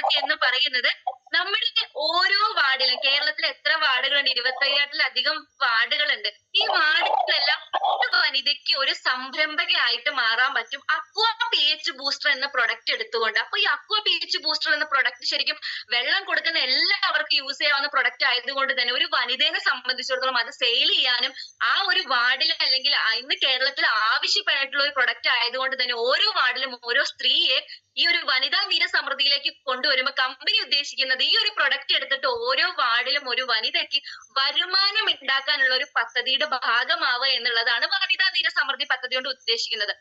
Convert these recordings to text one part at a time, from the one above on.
പദ്ധതി എന്ന് പറയുന്നത് നമ്മുടെ ഓരോ വാർഡിലും, കേരളത്തിൽ എത്ര വാർഡുകളുണ്ട്? 25,000-ലധികം വാർഡുകളുണ്ട്. ഈ വാർഡുകളിലെല്ലാം ഒരു വനിതയ്ക്ക് ഒരു സംരംഭകയായിട്ട് മാറാൻ പറ്റും അക്വ pH ബൂസ്റ്റർ എന്ന പ്രൊഡക്റ്റ് എടുത്തുകൊണ്ട്. അപ്പൊ ഈ അക്വ pH ബൂസ്റ്റർ എന്ന പ്രൊഡക്റ്റ് ശരിക്കും വെള്ളം കൊടുക്കുന്ന എല്ലാവർക്കും യൂസ് ചെയ്യാവുന്ന പ്രൊഡക്റ്റ് ആയതുകൊണ്ട് തന്നെ ഒരു വനിതയെ സംബന്ധിച്ചിടത്തോളം അത് സെയിൽ ചെയ്യാനും ആ ഒരു വാർഡിൽ അല്ലെങ്കിൽ ഇന്ന് കേരളത്തിൽ ആവശ്യപ്പെട്ടിട്ടുള്ള ഒരു പ്രൊഡക്റ്റ് ആയതുകൊണ്ട് തന്നെ ഓരോ വാർഡിലും ഓരോ സ്ത്രീയെ ഈ ഒരു വനിതാ നീര സമൃദ്ധിയിലേക്ക് കൊണ്ടുവരുമ്പോൾ കമ്പനി ഉദ്ദേശിക്കുന്നത് ഈ ഒരു പ്രൊഡക്റ്റ് എടുത്തിട്ട് ഓരോ വാർഡിലും ഒരു വനിതയ്ക്ക് വരുമാനം ഉണ്ടാക്കാനുള്ള ഒരു പദ്ധതിയുടെ ഭാഗമാവുക എന്നുള്ളതാണ് വനിതാ നീര സമൃദ്ധി പദ്ധതി കൊണ്ട് ഉദ്ദേശിക്കുന്നത്.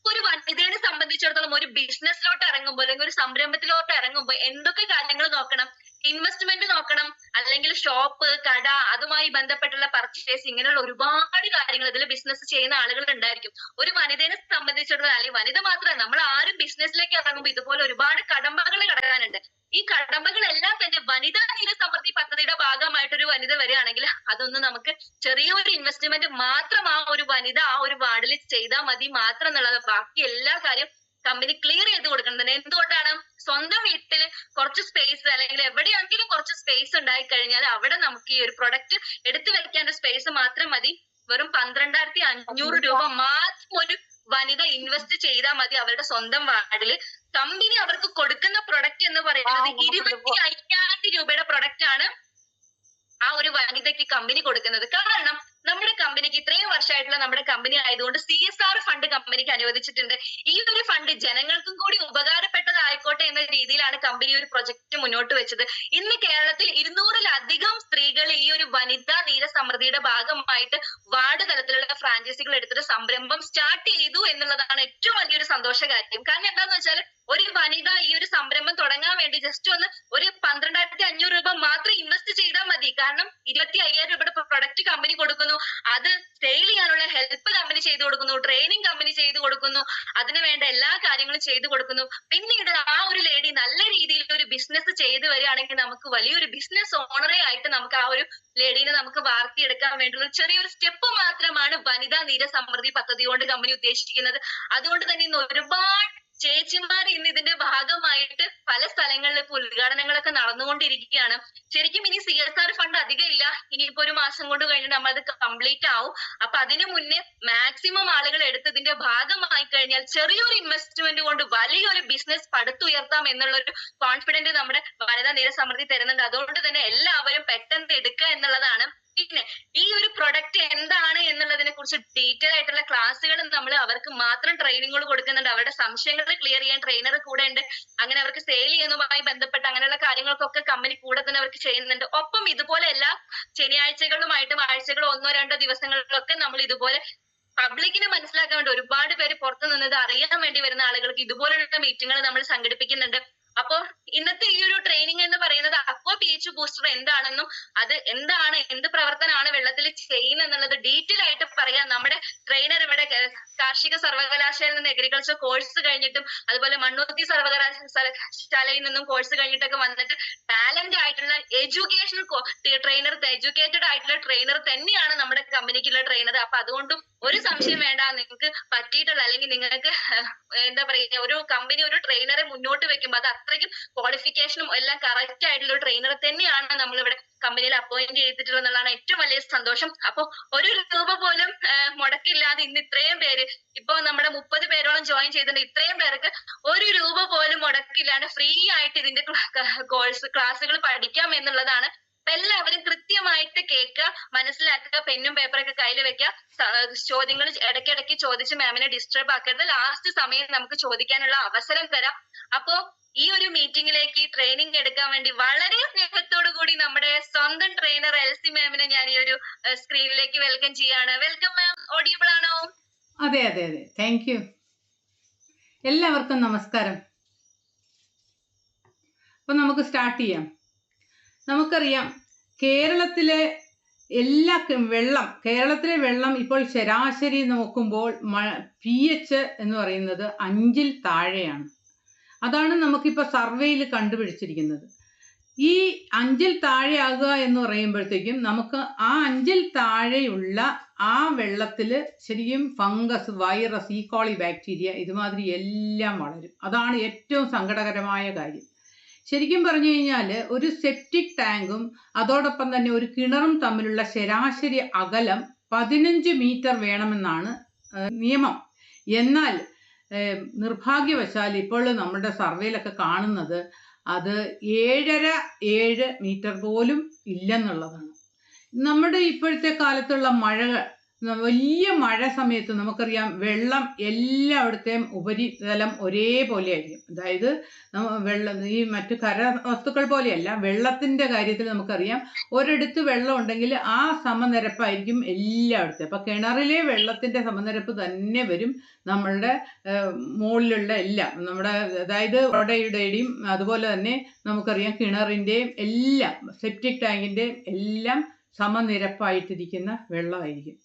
ഒരു വനിതയെ സംബന്ധിച്ചിടത്തോളം ഒരു ബിസിനസ്സിലോട്ട് ഇറങ്ങുമ്പോൾ അല്ലെങ്കിൽ ഒരു സംരംഭത്തിലോട്ട് ഇറങ്ങുമ്പോൾ എന്തൊക്കെ കാര്യങ്ങൾ നോക്കണം? ഇൻവെസ്റ്റ്മെന്റ് നോക്കണം, അല്ലെങ്കിൽ ഷോപ്പ്, കട, അതുമായി ബന്ധപ്പെട്ടുള്ള പർച്ചേസ്, ഇങ്ങനെയുള്ള ഒരുപാട് കാര്യങ്ങൾ ഇതിൽ ബിസിനസ് ചെയ്യുന്ന ആളുകൾ ഉണ്ടായിരിക്കും. ഒരു വനിതയെ സംബന്ധിച്ചിടത്തോളം, അല്ലെങ്കിൽ വനിത മാത്രമല്ല, നമ്മൾ ആരും ബിസിനസ്സിലേക്ക് ഇറങ്ങുമ്പോൾ ഇതുപോലെ ഒരുപാട് കടമ്പകൾ കടക്കാനുണ്ട്. ഈ കടമ്പകളെല്ലാം തന്നെ വനിതാ നീര സമൃദ്ധി പദ്ധതിയുടെ ഭാഗമായിട്ട് ഒരു വനിത വരികയാണെങ്കിൽ അതൊന്ന് നമുക്ക് ചെറിയൊരു ഇൻവെസ്റ്റ്മെന്റ് മാത്രം ആ ഒരു വനിത ആ ഒരു വാർഡിൽ ചെയ്താൽ മതി മാത്രം എന്നുള്ളത്. ബാക്കി എല്ലാ കാര്യം കമ്പനി ക്ലിയർ ചെയ്ത് കൊടുക്കുന്നത്. എന്തുകൊണ്ടാണ്? സ്വന്തം വീട്ടിൽ കുറച്ച് സ്പേസ് അല്ലെങ്കിൽ എവിടെയെങ്കിലും കുറച്ച് സ്പേസ് ഉണ്ടായി കഴിഞ്ഞാൽ അവിടെ നമുക്ക് ഈ ഒരു പ്രൊഡക്റ്റ് എടുത്തു വെക്കാൻ ഒരു സ്പേസ് മാത്രം മതി. വെറും 12,500 രൂപ മാത്രം ഒരു വനിത ഇൻവെസ്റ്റ് ചെയ്താൽ മതി അവരുടെ സ്വന്തം വാർഡിൽ. കമ്പനി അവർക്ക് കൊടുക്കുന്ന പ്രൊഡക്റ്റ് എന്ന് പറയുന്നത് 25,000 രൂപയുടെ പ്രൊഡക്റ്റ് ആണ് ആ ഒരു വനിതയ്ക്ക് കമ്പനി കൊടുക്കുന്നത്. കാരണം നമ്മുടെ കമ്പനിക്ക് ഇത്രയും വർഷമായിട്ടുള്ള നമ്മുടെ കമ്പനി ആയതുകൊണ്ട് CSR ഫണ്ട് കമ്പനിക്ക് അനുവദിച്ചിട്ടുണ്ട്. ഈ ഒരു ഫണ്ട് ജനങ്ങൾക്കും കൂടി ഉപകാരപ്പെട്ടതായിക്കോട്ടെ എന്ന രീതിയിലാണ് കമ്പനി ഒരു പ്രൊജക്ട് മുന്നോട്ട് വെച്ചത്. ഇന്ന് കേരളത്തിൽ 200-ലധികം സ്ത്രീകൾ ഈ ഒരു വനിതാ നീര സമൃദ്ധിയുടെ ഭാഗമായിട്ട് വാർഡ് തലത്തിലുള്ള ഫ്രാഞ്ചൈസികൾ എടുത്തിട്ട് സംരംഭം സ്റ്റാർട്ട് ചെയ്തു എന്നുള്ളതാണ് ഏറ്റവും വലിയൊരു സന്തോഷ കാര്യം. കാരണം എന്താന്ന് വെച്ചാൽ ഒരു വനിത ഈ ഒരു സംരംഭം തുടങ്ങാൻ വേണ്ടി ജസ്റ്റ് ഒന്ന് ഒരു 12,500 രൂപ മാത്രം ഇൻവെസ്റ്റ് ചെയ്താൽ മതി. കാരണം 25,000 രൂപയുടെ പ്രൊഡക്റ്റ് കമ്പനി കൊടുക്കുന്നു, അത് സെയിൽ ചെയ്യാനുള്ള ഹെൽപ്പ് കമ്പനി ചെയ്തു കൊടുക്കുന്നു, ട്രെയിനിങ് കമ്പനി ചെയ്തു കൊടുക്കുന്നു, അതിന് വേണ്ട എല്ലാ കാര്യങ്ങളും ചെയ്തു കൊടുക്കുന്നു. പിന്നീട് ആ ഒരു ലേഡി നല്ല രീതിയിൽ ഒരു ബിസിനസ് ചെയ്തു വരികയാണെങ്കിൽ നമുക്ക് വലിയൊരു ബിസിനസ് ഓണറെ ആയിട്ട് നമുക്ക് ആ ഒരു ലേഡീനെ നമുക്ക് വാർത്തിയെടുക്കാൻ വേണ്ടിയുള്ള ചെറിയൊരു സ്റ്റെപ്പ് മാത്രമാണ് വനിതാ നീര സമൃദ്ധി പദ്ധതി കൊണ്ട് കമ്പനി ഉദ്ദേശിക്കുന്നത്. അതുകൊണ്ട് തന്നെ ഇന്ന് ഒരുപാട് ചേച്ചിമാർ ഇന്ന് ഇതിന്റെ ഭാഗമായിട്ട് പല സ്ഥലങ്ങളിലും ഇപ്പൊ ഉദ്ഘാടനങ്ങളൊക്കെ നടന്നുകൊണ്ടിരിക്കുകയാണ്. ശരിക്കും ഇനി CSR ഫണ്ട് അധികം ഇല്ല, ഇനിയിപ്പോ ഒരു മാസം കൊണ്ട് കഴിഞ്ഞിട്ട് നമ്മളത് കംപ്ലീറ്റ് ആവും. അപ്പൊ അതിനു മുന്നേ മാക്സിമം ആളുകൾ എടുത്തതിന്റെ ഭാഗമായി കഴിഞ്ഞാൽ ചെറിയൊരു ഇൻവെസ്റ്റ്മെന്റ് കൊണ്ട് വലിയൊരു ബിസിനസ് പടുത്തുയർത്താം എന്നുള്ളൊരു കോൺഫിഡന്റ് നമ്മുടെ വനിതാ നീര സമൃദ്ധി തരുന്നുണ്ട്. അതുകൊണ്ട് തന്നെ എല്ലാവരും പെട്ടെന്ന് എടുക്കുക എന്നുള്ളതാണ്. പിന്നെ ഈ ഒരു പ്രൊഡക്റ്റ് എന്താണ് എന്നുള്ളതിനെ കുറിച്ച് ഡീറ്റെയിൽ ആയിട്ടുള്ള ക്ലാസ്സുകൾ നമ്മൾ അവർക്ക് മാത്രം ട്രെയിനിങ്ങുകൾ കൊടുക്കുന്നുണ്ട്. അവരുടെ സംശയങ്ങൾ ക്ലിയർ ചെയ്യാൻ ട്രെയിനർ കൂടെ ഉണ്ട്. അങ്ങനെ അവർക്ക് സെയിൽ ചെയ്യുന്നതുമായി ബന്ധപ്പെട്ട് അങ്ങനെയുള്ള കാര്യങ്ങൾക്കൊക്കെ കമ്പനി കൂടെ തന്നെ അവർക്ക് ചെയ്യുന്നുണ്ട്. ഒപ്പം ഇതുപോലെ എല്ലാ ശനിയാഴ്ചകളുമായിട്ടും ആഴ്ചകളോ 1-2 ദിവസങ്ങളിലൊക്കെ നമ്മൾ ഇതുപോലെ പബ്ലിക്കിനെ മനസ്സിലാക്കാൻ വേണ്ടി ഒരുപാട് പേര് പുറത്തു നിന്നത് അറിയാൻ വേണ്ടി വരുന്ന ആളുകൾക്ക് ഇതുപോലുള്ള മീറ്റിങ്ങുകൾ നമ്മൾ സംഘടിപ്പിക്കുന്നുണ്ട്. അപ്പോ ഇന്നത്തെ ഈ ഒരു ട്രെയിനിങ് എന്ന് പറയുന്നത് അക്വ pH ബൂസ്റ്റർ എന്താണെന്നും അത് എന്താണ്, എന്ത് പ്രവർത്തനമാണ് വെള്ളത്തിൽ ചെയ്യുന്നത് എന്നുള്ളത് ഡീറ്റെയിൽ ആയിട്ട് പറയാൻ നമ്മുടെ ട്രെയിനർ ഇവിടെ കാർഷിക സർവകലാശാലയിൽ നിന്ന് അഗ്രികൾച്ചർ കോഴ്സ് കഴിഞ്ഞിട്ടും അതുപോലെ മണ്ണുത്തി സർവകലാശാലയിൽ നിന്നും കോഴ്സ് കഴിഞ്ഞിട്ടൊക്കെ വന്നിട്ട് ടാലന്റ് ആയിട്ടുള്ള എഡ്യൂക്കേഷണൽ ട്രെയിനർ, എഡ്യൂക്കേറ്റഡ് ആയിട്ടുള്ള ട്രെയിനർ തന്നെയാണ് നമ്മുടെ കമ്പനിക്കുള്ള ട്രെയിനർ. അപ്പൊ അതുകൊണ്ടും ഒരു സംശയം വേണ്ട, നിങ്ങൾക്ക് പറ്റിയിട്ടുള്ള അല്ലെങ്കിൽ നിങ്ങൾക്ക് എന്താ പറയുക ഒരു കമ്പനി ഒരു ട്രെയിനറെ മുന്നോട്ട് വെക്കുമ്പോൾ അത് അത്രയ്ക്കും ക്വാളിഫിക്കേഷനും എല്ലാം കറക്റ്റ് ആയിട്ടുള്ള ഒരു ട്രെയിനറെ തന്നെയാണ് നമ്മളിവിടെ കമ്പനിയിൽ അപ്പോയിന്റ് ചെയ്തിട്ടുള്ളത് എന്നുള്ളതാണ് ഏറ്റവും വലിയ സന്തോഷം. അപ്പൊ ഒരു രൂപ പോലും മുടക്കില്ലാതെ ഇന്ന് ഇത്രയും പേര്, ഇപ്പൊ നമ്മുടെ 30 പേരോളം ജോയിൻ ചെയ്തിട്ടുണ്ട്. ഇത്രയും പേർക്ക് ഒരു രൂപ പോലും മുടക്കില്ലാണ്ട് ഫ്രീ ആയിട്ട് ഇതിന്റെ ക്ലാസ്സുകൾ പഠിക്കാം എന്നുള്ളതാണ്. എല്ലാവരും കൃത്യമായിട്ട് കേൾക്കുക, മനസ്സിലാക്കുക, പെന്നും പേപ്പറൊക്കെ കയ്യിൽ വെക്കുക, ചോദ്യങ്ങൾ ഇടയ്ക്കിടയ്ക്ക് ചോദിച്ച് മാമിനെ ഡിസ്റ്റർബ് ആക്കരുത്. ലാസ്റ്റ് സമയം നമുക്ക് ചോദിക്കാനുള്ള അവസരം തരാം. അപ്പോ ഈ ഒരു മീറ്റിംഗിലേക്ക് ട്രെയിനിങ് എടുക്കാൻ വേണ്ടി വളരെ സ്നേഹത്തോടു കൂടി നമ്മുടെ സ്വന്തം ട്രെയിനർ എൽസി മാമിനെ ഞാൻ ഈ ഒരു സ്ക്രീനിലേക്ക് വെൽക്കം ചെയ്യാണ്. വെൽക്കം മാം, ഓഡിയബിൾ ആണോ? അതെ അതെ അതെ, താങ്ക് യു. എല്ലാവർക്കും നമസ്കാരം. അപ്പൊ നമുക്ക് സ്റ്റാർട്ട് ചെയ്യാം. നമുക്കറിയാം കേരളത്തിലെ വെള്ളം ഇപ്പോൾ ശരാശരി നോക്കുമ്പോൾ pH എന്ന് പറയുന്നത് 5-ൽ താഴെയാണ്. അതാണ് നമുക്കിപ്പോൾ സർവേയിൽ കണ്ടുപിടിച്ചിരിക്കുന്നത്. ഈ 5-ൽ താഴെയാകുക എന്ന് പറയുമ്പോഴത്തേക്കും നമുക്ക് ആ 5-ൽ താഴെയുള്ള ആ വെള്ളത്തിൽ ശരിക്കും ഫംഗസ്, വൈറസ്, ഈക്കോളി ബാക്ടീരിയ ഇതുമാതിരി എല്ലാം വളരും. അതാണ് ഏറ്റവും സങ്കടകരമായ കാര്യം. ശരിക്കും പറഞ്ഞു കഴിഞ്ഞാൽ ഒരു സെപ്റ്റിക് ടാങ്കും അതോടൊപ്പം തന്നെ ഒരു കിണറും തമ്മിലുള്ള ശരാശരി അകലം 15 മീറ്റർ വേണമെന്നാണ് നിയമം. എന്നാൽ നിർഭാഗ്യവശാൽ ഇപ്പോൾ നമ്മുടെ സർവേയിലൊക്കെ കാണുന്നത് അത് 7.5 മീറ്റർ പോലും ഇല്ലെന്നുള്ളതാണ്. നമ്മുടെ ഇപ്പോഴത്തെ കാലത്തുള്ള മഴകൾ, വലിയ മഴ സമയത്ത് നമുക്കറിയാം വെള്ളം എല്ലായിടത്തെയും ഉപരിതലം ഒരേപോലെ ആയിരിക്കും. അതായത് വെള്ളം ഈ മറ്റു വസ്തുക്കൾ പോലെയല്ല, വെള്ളത്തിന്റെ കാര്യത്തിൽ നമുക്കറിയാം ഒരിടത്ത് വെള്ളം ഉണ്ടെങ്കിൽ ആ സമനിരപ്പായിരിക്കും എല്ലായിടത്തും. അപ്പൊ കിണറിലെ വെള്ളത്തിന്റെ സമനിരപ്പ് തന്നെ വരും നമ്മളുടെ മുകളിലുള്ള എല്ലാം. നമ്മുടെ അതായത് ഓടയുടെയും അതുപോലെ തന്നെ നമുക്കറിയാം കിണറിന്റെയും എല്ലാം സെപ്റ്റിക് ടാങ്കിന്റെയും എല്ലാം സമനിരപ്പായിട്ടിരിക്കുന്ന വെള്ളമായിരിക്കും.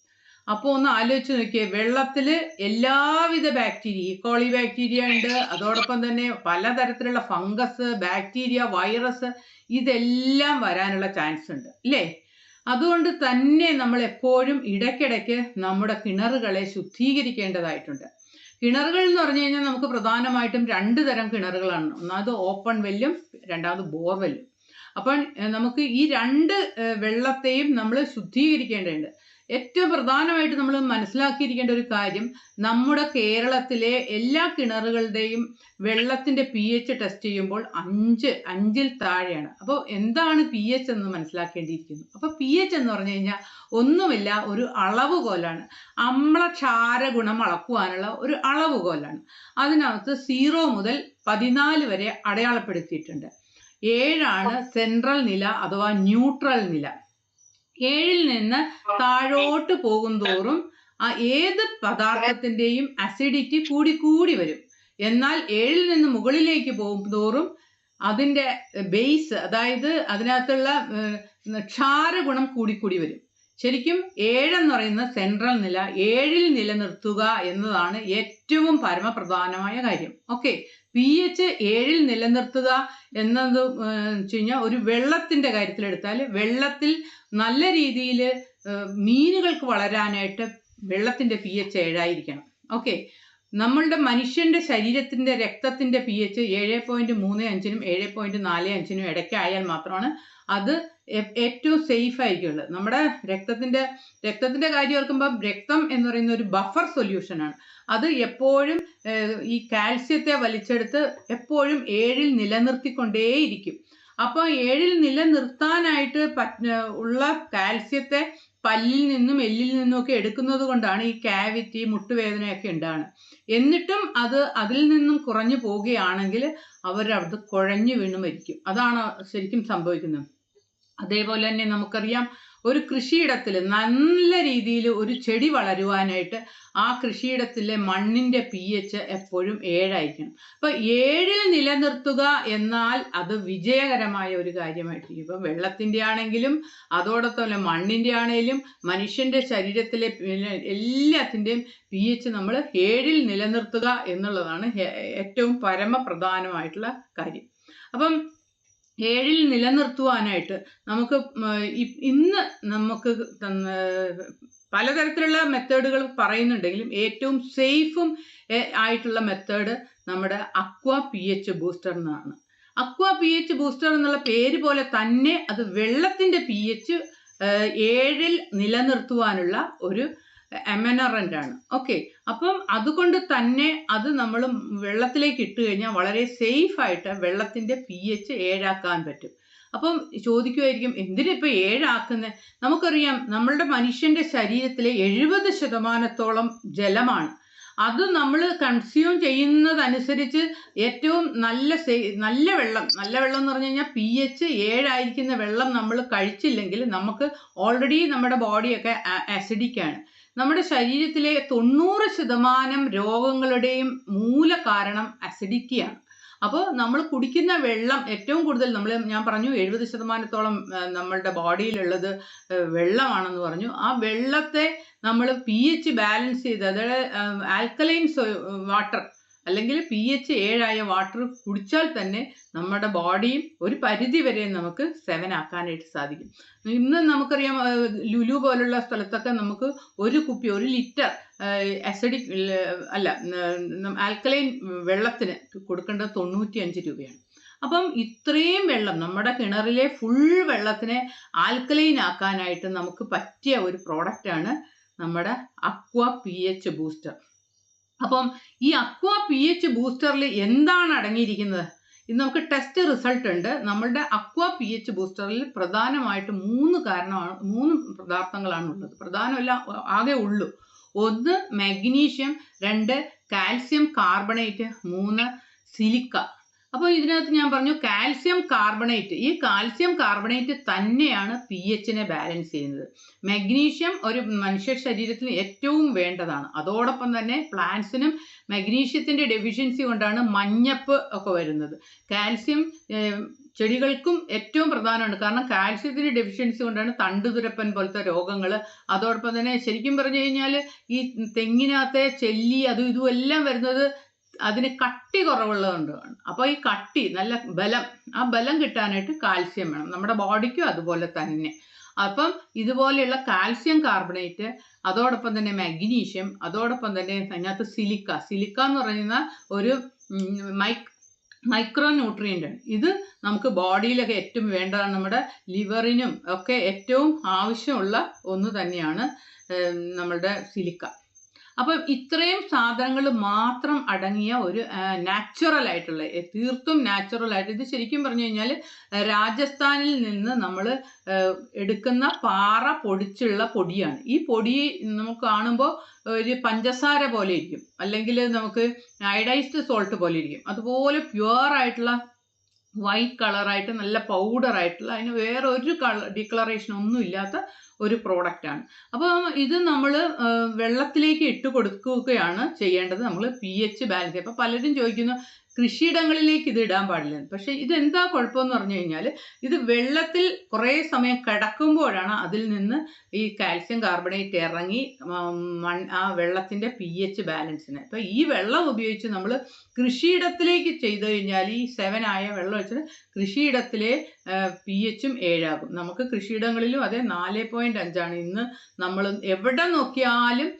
അപ്പോൾ ഒന്ന് ആലോചിച്ച് നോക്കിയേ, വെള്ളത്തിൽ എല്ലാവിധ ബാക്ടീരിയ, കോളി ബാക്ടീരിയ ഉണ്ട്, അതോടൊപ്പം തന്നെ പലതരത്തിലുള്ള ഫംഗസ്, ബാക്ടീരിയ, വൈറസ്, ഇതെല്ലാം വരാനുള്ള ചാൻസ് ഉണ്ട് അല്ലേ? അതുകൊണ്ട് തന്നെ നമ്മൾ എപ്പോഴും ഇടയ്ക്കിടയ്ക്ക് നമ്മുടെ കിണറുകളെ ശുദ്ധീകരിക്കേണ്ടതായിട്ടുണ്ട്. കിണറുകൾ എന്ന് പറഞ്ഞു കഴിഞ്ഞാൽ നമുക്ക് പ്രധാനമായിട്ടും 2 തരം കിണറുകളാണ്. ഒന്നാമത് ഓപ്പൺ വെല്ലും, രണ്ടാമത് ബോർവെല്ലും. അപ്പം നമുക്ക് ഈ 2 വെള്ളത്തെയും നമ്മൾ ശുദ്ധീകരിക്കേണ്ടതുണ്ട്. ഏറ്റവും പ്രധാനമായിട്ട് നമ്മൾ മനസ്സിലാക്കിയിരിക്കേണ്ട ഒരു കാര്യം, നമ്മുടെ കേരളത്തിലെ എല്ലാ കിണറുകളുടെയും വെള്ളത്തിന്റെ pH ടെസ്റ്റ് ചെയ്യുമ്പോൾ 5ൽ താഴെയാണ്. അപ്പോൾ എന്താണ് pH എന്ന് മനസ്സിലാക്കേണ്ടിയിരിക്കുന്നു. അപ്പോൾ pH എന്ന് പറഞ്ഞു കഴിഞ്ഞാൽ ഒന്നുമില്ല, ഒരു അളവുകോലാണ്. അമ്ലക്ഷാര ഗുണം അളക്കുവാനുള്ള ഒരു അളവുകോലാണ്. അതിനകത്ത് 0 മുതൽ 14 വരെ അടയാളപ്പെടുത്തിയിട്ടുണ്ട്. 7 സെൻട്രൽ നില അഥവാ ന്യൂട്രൽ നില. 7ൽ നിന്ന് താഴോട്ട് പോകുന്തോറും ഏത് പദാർത്ഥത്തിന്റെയും അസിഡിറ്റി കൂടി വരും. എന്നാൽ 7ൽ നിന്ന് മുകളിലേക്ക് പോകുന്തോറും അതിന്റെ ബേസ്, അതായത് അതിനകത്തുള്ള ക്ഷാരഗുണം കൂടി വരും. ശരിക്കും 7 എന്ന് പറയുന്ന സെൻട്രൽ നില, 7ൽ നിലനിർത്തുക എന്നതാണ് ഏറ്റവും പരമപ്രധാനമായ കാര്യം. ഓക്കെ, pH 7ൽ നിലനിർത്തുക എന്നത് വെച്ച് കഴിഞ്ഞാൽ ഒരു വെള്ളത്തിന്റെ കാര്യത്തിലെടുത്താൽ, വെള്ളത്തിൽ നല്ല രീതിയിൽ മീനുകൾക്ക് വളരാനായിട്ട് വെള്ളത്തിന്റെ pH 7 ആയിരിക്കണം. ഓക്കെ, നമ്മളുടെ മനുഷ്യന്റെ ശരീരത്തിന്റെ രക്തത്തിന്റെ pH 7.35നും 7.45നും ഇടയ്ക്കായാൽ മാത്രമാണ് അത് ഏറ്റവും സേഫ് ആയിരിക്കുള്ളത്. നമ്മുടെ രക്തത്തിന്റെ കാര്യം ഓർക്കുമ്പോൾ, രക്തം എന്ന് പറയുന്ന ഒരു ബഫർ സൊല്യൂഷൻ ആണ്. അത് എപ്പോഴും ഈ കാൽസ്യത്തെ വലിച്ചെടുത്ത് എപ്പോഴും 7ൽ നിലനിർത്തിക്കൊണ്ടേയിരിക്കും. അപ്പൊ 7ൽ നിലനിർത്താനായിട്ട് ഉള്ള കാൽസ്യത്തെ പല്ലിൽ നിന്നും എല്ലിൽ നിന്നും ഒക്കെ എടുക്കുന്നത് കൊണ്ടാണ് ഈ കാവിറ്റി, മുട്ടുവേദനയൊക്കെ ഉണ്ടാകുന്നത്. എന്നിട്ടും അതിൽ നിന്നും കുറഞ്ഞു പോവുകയാണെങ്കിൽ അവരത് കുഴഞ്ഞു വീണ് മരിക്കും. അതാണ് ശരിക്കും സംഭവിക്കുന്നത്. അതേപോലെ തന്നെ നമുക്കറിയാം, ഒരു കൃഷിയിടത്തിൽ നല്ല രീതിയിൽ ഒരു ചെടി വളരുവാനായിട്ട് ആ കൃഷിയിടത്തിലെ മണ്ണിന്റെ pH എപ്പോഴും 7 ആയിരിക്കണം. അപ്പൊ 7ൽ നിലനിർത്തുക എന്നാൽ അത് വിജയകരമായ ഒരു കാര്യമായിട്ടിരിക്കും. ഇപ്പൊ വെള്ളത്തിന്റെ ആണെങ്കിലും അതോടൊപ്പം മണ്ണിന്റെ ആണെങ്കിലും മനുഷ്യന്റെ ശരീരത്തിലെ എല്ലാത്തിന്റെയും pH നമ്മൾ 7ൽ നിലനിർത്തുക എന്നുള്ളതാണ് ഏറ്റവും പരമപ്രധാനമായിട്ടുള്ള കാര്യം. അപ്പം 7ൽ നിലനിർത്തുവാനായിട്ട് നമുക്ക് ഇന്ന് നമുക്ക് പലതരത്തിലുള്ള മെത്തേഡുകൾ പറയുന്നുണ്ടെങ്കിലും ഏറ്റവും സേഫും ആയിട്ടുള്ള മെത്തേഡ് നമ്മുടെ അക്വാ pH ബൂസ്റ്റർ എന്നാണ്. അക്വാ pH ബൂസ്റ്റർ എന്നുള്ള പേര് പോലെ തന്നെ അത് വെള്ളത്തിന്റെ pH 7ൽ നിലനിർത്തുവാനുള്ള ഒരു എമനറന്റ് ആണ്. ഓക്കെ, അപ്പം അതുകൊണ്ട് തന്നെ അത് നമ്മൾ വെള്ളത്തിലേക്ക് ഇട്ട് കഴിഞ്ഞാൽ വളരെ സേഫ് ആയിട്ട് വെള്ളത്തിന്റെ pH 7 ആക്കാൻ പറ്റും. അപ്പം ചോദിക്കുമായിരിക്കും, എന്തിനിപ്പോൾ 7 ആക്കുന്നത്? നമുക്കറിയാം, നമ്മളുടെ മനുഷ്യന്റെ ശരീരത്തിലെ 70% ജലമാണ്. അത് നമ്മൾ കൺസ്യൂം ചെയ്യുന്നതനുസരിച്ച് ഏറ്റവും നല്ല വെള്ളം എന്ന് പറഞ്ഞു കഴിഞ്ഞാൽ pH 7 ആയിരിക്കുന്ന വെള്ളം നമ്മൾ കഴിച്ചില്ലെങ്കിൽ നമുക്ക് ഓൾറെഡി നമ്മുടെ ബോഡിയൊക്കെ അസിഡിക് ആണ്. നമ്മുടെ ശരീരത്തിലെ 90% രോഗങ്ങളുടെയും മൂല കാരണം അസിഡിറ്റിയാണ്. അപ്പോൾ നമ്മൾ കുടിക്കുന്ന വെള്ളം ഏറ്റവും കൂടുതൽ ഞാൻ പറഞ്ഞു 70%-ഓളം നമ്മളുടെ ബോഡിയിലുള്ളത് വെള്ളമാണെന്ന് പറഞ്ഞു. ആ വെള്ളത്തെ നമ്മൾ pH ബാലൻസ് ചെയ്ത്, അതായത് ആൽക്കലൈൻ വാട്ടർ അല്ലെങ്കിൽ pH 7 ആയ വാട്ടർ കുടിച്ചാൽ തന്നെ നമ്മുടെ ബോഡിയും ഒരു പരിധി വരെ നമുക്ക് 7 ആക്കാനായിട്ട് സാധിക്കും. ഇന്ന് നമുക്കറിയാം, ലുലു പോലുള്ള സ്ഥലത്തൊക്കെ നമുക്ക് ഒരു ലിറ്റർ അസിഡിക് ആൽക്കലൈൻ വെള്ളത്തിന് കൊടുക്കേണ്ടത് 95 രൂപയാണ്. അപ്പം ഇത്രയും വെള്ളം നമ്മുടെ കിണറിലെ ഫുൾ വെള്ളത്തിനെ ആൽക്കലൈൻ ആക്കാനായിട്ട് നമുക്ക് പറ്റിയ ഒരു പ്രോഡക്റ്റാണ് നമ്മുടെ അക്വ pH ബൂസ്റ്റർ. അപ്പം ഈ അക്വ pH ബൂസ്റ്ററിൽ എന്താണ് അടങ്ങിയിരിക്കുന്നത്? ഇത് നമുക്ക് ടെസ്റ്റ് റിസൾട്ട് ഉണ്ട്. നമ്മളുടെ അക്വ pH ബൂസ്റ്ററിൽ പ്രധാനമായിട്ട് 3 പദാർത്ഥങ്ങളാണ് ഉള്ളത്. പ്രധാനമല്ല, ആകെ ഉള്ളൂ. 1 മാഗ്നീഷ്യം, 2 കാൽസ്യം കാർബണേറ്റ്, 3 സിലിക്ക. അപ്പോൾ ഇതിനകത്ത് ഞാൻ പറഞ്ഞു കാൽസ്യം കാർബണേറ്റ്. ഈ കാൽസ്യം കാർബണേറ്റ് തന്നെയാണ് pHനെ ബാലൻസ് ചെയ്യുന്നത്. മഗ്നീഷ്യം ഒരു മനുഷ്യ ശരീരത്തിന് ഏറ്റവും വേണ്ടതാണ്. അതോടൊപ്പം തന്നെ പ്ലാന്റ്സിനും മഗ്നീഷ്യത്തിന്റെ ഡെഫിഷ്യൻസി കൊണ്ടാണ് മഞ്ഞപ്പ് ഒക്കെ വരുന്നത്. കാൽസ്യം ചെടികൾക്കും ഏറ്റവും പ്രധാനമാണ്. കാരണം കാൽസ്യത്തിന്റെ ഡെഫിഷ്യൻസി കൊണ്ടാണ് തണ്ടുതുരപ്പൻ പോലത്തെ രോഗങ്ങൾ. അതോടൊപ്പം തന്നെ ശരിക്കും പറഞ്ഞു കഴിഞ്ഞാൽ ഈ തെങ്ങിനകത്തെ ചെല്ലി അതും ഇതും എല്ലാം വരുന്നത് അതിന് കട്ടി കുറവുള്ളതുകൊണ്ടാണ്. അപ്പോൾ ഈ കട്ടി നല്ല ബലം, ആ ബലം കിട്ടാനായിട്ട് കാൽസ്യം വേണം. നമ്മുടെ ബോഡിക്കും അതുപോലെ തന്നെ. അപ്പം ഇതുപോലെയുള്ള കാൽസ്യം കാർബണേറ്റ്, അതോടൊപ്പം തന്നെ മാഗ്നീഷ്യം, അതോടൊപ്പം തന്നെ അതിനകത്ത് സിലിക്ക എന്ന് പറയുന്ന ഒരു മൈക്രോ ന്യൂട്രിയൻ്റ് ആണ്. ഇത് നമുക്ക് ബോഡിയിലൊക്കെ ഏറ്റവും വേണ്ടതാണ്. നമ്മുടെ ലിവറിനും ഒക്കെ ഏറ്റവും ആവശ്യമുള്ള ഒന്ന് തന്നെയാണ് നമ്മളുടെ സിലിക്ക. അപ്പം ഇത്രയും സാധനങ്ങൾ മാത്രം അടങ്ങിയ ഒരു നാച്ചുറൽ ആയിട്ടുള്ള, തീർത്തും നാച്ചുറൽ ആയിട്ട്, ഇത് ശരിക്കും പറഞ്ഞു കഴിഞ്ഞാൽ രാജസ്ഥാനിൽ നിന്ന് നമ്മൾ എടുക്കുന്ന പാറ പൊടിച്ചുള്ള പൊടിയാണ്. ഈ പൊടി നമുക്ക് കാണുമ്പോൾ ഒരു പഞ്ചസാര പോലെ ഇരിക്കും, അല്ലെങ്കിൽ നമുക്ക് അയഡൈസ്ഡ് സോൾട്ട് പോലെ ഇരിക്കും. അതുപോലെ പ്യുവർ ആയിട്ടുള്ള വൈറ്റ് കളറായിട്ട് നല്ല പൗഡർ ആയിട്ടുള്ള, അതിന് വേറെ ഒരു ഡിക്ലറേഷൻ ഒന്നും ഇല്ലാത്ത ഒരു പ്രോഡക്റ്റാണ്. അപ്പോൾ ഇത് നമ്മൾ വെള്ളത്തിലേക്ക് ഇട്ട് കൊടുക്കുകയാണ് ചെയ്യേണ്ടത്. നമ്മൾ pH ബാലൻസ്. അപ്പോൾ പലരും ചോദിക്കുന്നു കൃഷിയിടങ്ങളിലേക്ക് ഇത് ഇടാൻ പാടില്ല. പക്ഷെ ഇതെന്താ കുഴപ്പമെന്ന് പറഞ്ഞു കഴിഞ്ഞാൽ ഇത് വെള്ളത്തിൽ കുറേ സമയം കിടക്കുമ്പോഴാണ് അതിൽ നിന്ന് ഈ കാൽസ്യം കാർബണേറ്റ് ഇറങ്ങി ആ വെള്ളത്തിൻ്റെ pH ബാലൻസിന്. അപ്പോൾ ഈ വെള്ളം ഉപയോഗിച്ച് നമ്മൾ കൃഷിയിടത്തിലേക്ക് ചെയ്തു കഴിഞ്ഞാൽ ഈ 7 ആയ വെള്ളം വെച്ചിട്ട് കൃഷിയിടത്തിലെ pHും 7 ആകും. നമുക്ക് കൃഷിയിടങ്ങളിലും അതേ 4.5 ഇന്ന് നമ്മൾ എവിടെ നോക്കിയാലും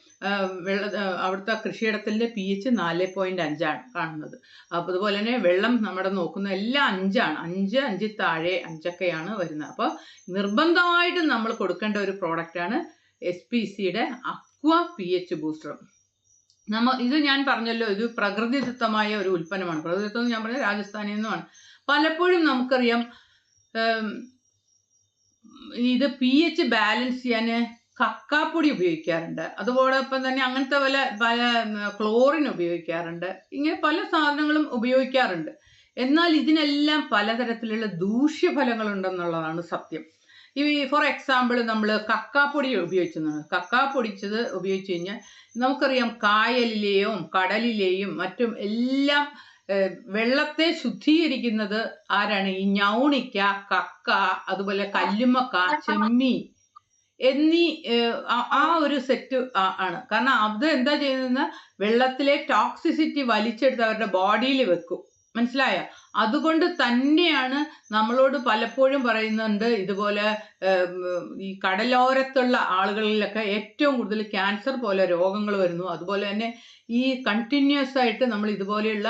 അവിടുത്തെ കൃഷിയിടത്തിൻ്റെ pH 4.5 കാണുന്നത്. അപ്പോൾ അതുപോലെ തന്നെ വെള്ളം നമ്മുടെ നോക്കുന്ന എല്ലാം 5 5 താഴെ 5ഒക്കെയാണ് വരുന്നത്. അപ്പോൾ നിർബന്ധമായിട്ടും നമ്മൾ കൊടുക്കേണ്ട ഒരു പ്രോഡക്റ്റാണ് SPCയുടെ അക്വ pH ബൂസ്റ്റർ. ഇത് ഞാൻ പറഞ്ഞല്ലോ, ഇത് പ്രകൃതിദത്തമായ ഒരു ഉൽപ്പന്നമാണ്. പ്രകൃതിദത്തം ഞാൻ പറഞ്ഞത് രാജസ്ഥാനിൽ നിന്നുമാണ്. പലപ്പോഴും നമുക്കറിയാം ഇത് pH ബാലൻസ് ചെയ്യാൻ കക്കാപ്പൊടി ഉപയോഗിക്കാറുണ്ട്. അതോടൊപ്പം തന്നെ അങ്ങനത്തെ പല ക്ലോറിൻ ഉപയോഗിക്കാറുണ്ട്. ഇങ്ങനെ പല സാധനങ്ങളും ഉപയോഗിക്കാറുണ്ട്. എന്നാൽ ഇതിനെല്ലാം പലതരത്തിലുള്ള ദൂഷ്യഫലങ്ങളുണ്ടെന്നുള്ളതാണ് സത്യം. ഫോർ എക്സാമ്പിൾ നമ്മൾ കക്കാപ്പൊടി കക്കാപ്പൊടിച്ചത് ഉപയോഗിച്ച് കഴിഞ്ഞാൽ നമുക്കറിയാം കായലിലെയും കടലിലെയും മറ്റും എല്ലാം വെള്ളത്തെ ശുദ്ധീകരിക്കുന്നത് ആരാണ്? ഈ ഞൗണിക്ക, കക്ക, അതുപോലെ കല്ലുമ്മക്ക, ചെമ്മീൻ എന്നീ ആ ഒരു സെറ്റ് ആണ്. കാരണം അത് എന്താ ചെയ്യുന്നത്, വെള്ളത്തിലെ ടോക്സിസിറ്റി വലിച്ചെടുത്ത് അവരുടെ ബോഡിയിൽ വെക്കും. മനസ്സിലായ? അതുകൊണ്ട് തന്നെയാണ് നമ്മളോട് പലപ്പോഴും പറയുന്നുണ്ട്, ഇതുപോലെ ഈ കടലോരത്തുള്ള ആളുകളിലൊക്കെ ഏറ്റവും കൂടുതൽ ക്യാൻസർ പോലെ രോഗങ്ങൾ വരുന്നു. അതുപോലെ തന്നെ ഈ കണ്ടിന്യൂസ് ആയിട്ട് നമ്മൾ ഇതുപോലെയുള്ള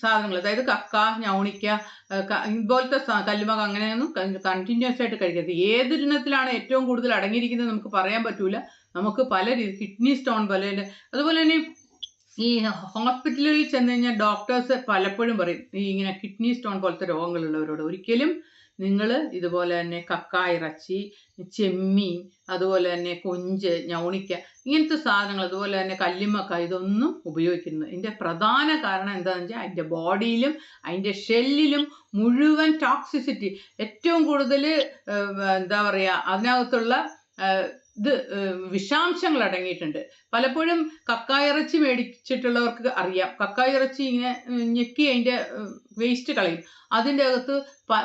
സാധനങ്ങൾ, അതായത് കക്ക, ഞൗണിക്ക, ഇതുപോലത്തെ കല്ലുമക അങ്ങനെയൊന്നും കണ്ടിന്യൂസ് ആയിട്ട് കഴിക്കരുത്. ഏതിനത്തിലാണ് ഏറ്റവും കൂടുതൽ അടങ്ങിയിരിക്കുന്നത് നമുക്ക് പറയാൻ പറ്റൂല. നമുക്ക് പല കിഡ്നി സ്റ്റോൺ പോലെ, അതുപോലെ തന്നെ ഈ ഹോസ്പിറ്റലുകളിൽ ചെന്ന് കഴിഞ്ഞാൽ ഡോക്ടേഴ്സ് പലപ്പോഴും പറയും ഈ ഇങ്ങനെ കിഡ്നി സ്റ്റോൺ പോലത്തെ രോഗങ്ങളുള്ളവരോട് ഒരിക്കലും നിങ്ങൾ ഇതുപോലെ തന്നെ കക്ക ഇറച്ചി, ചെമ്മീൻ, അതുപോലെ തന്നെ കൊഞ്ച്, ഞൗണിക്ക ഇങ്ങനത്തെ സാധനങ്ങൾ, അതുപോലെ തന്നെ കല്ലുമ്മക്ക ഇതൊന്നും ഉപയോഗിക്കുന്നത്. ഇതിൻ്റെ പ്രധാന കാരണം എന്താണെന്ന് വെച്ചാൽ അതിൻ്റെ ബോഡിയിലും അതിൻ്റെ ഷെല്ലിലും മുഴുവൻ ടോക്സിസിറ്റി, ഏറ്റവും കൂടുതൽ എന്താ പറയുക, അതിനകത്തുള്ള വിഷാംശങ്ങൾ അടങ്ങിയിട്ടുണ്ട്. പലപ്പോഴും കക്കായിറച്ചി മേടിച്ചിട്ടുള്ളവർക്ക് അറിയാം, കക്കായിറച്ചി ഇങ്ങനെ ഞെക്കി അതിൻ്റെ വേസ്റ്റ് കളയും. അതിൻ്റെ അകത്ത്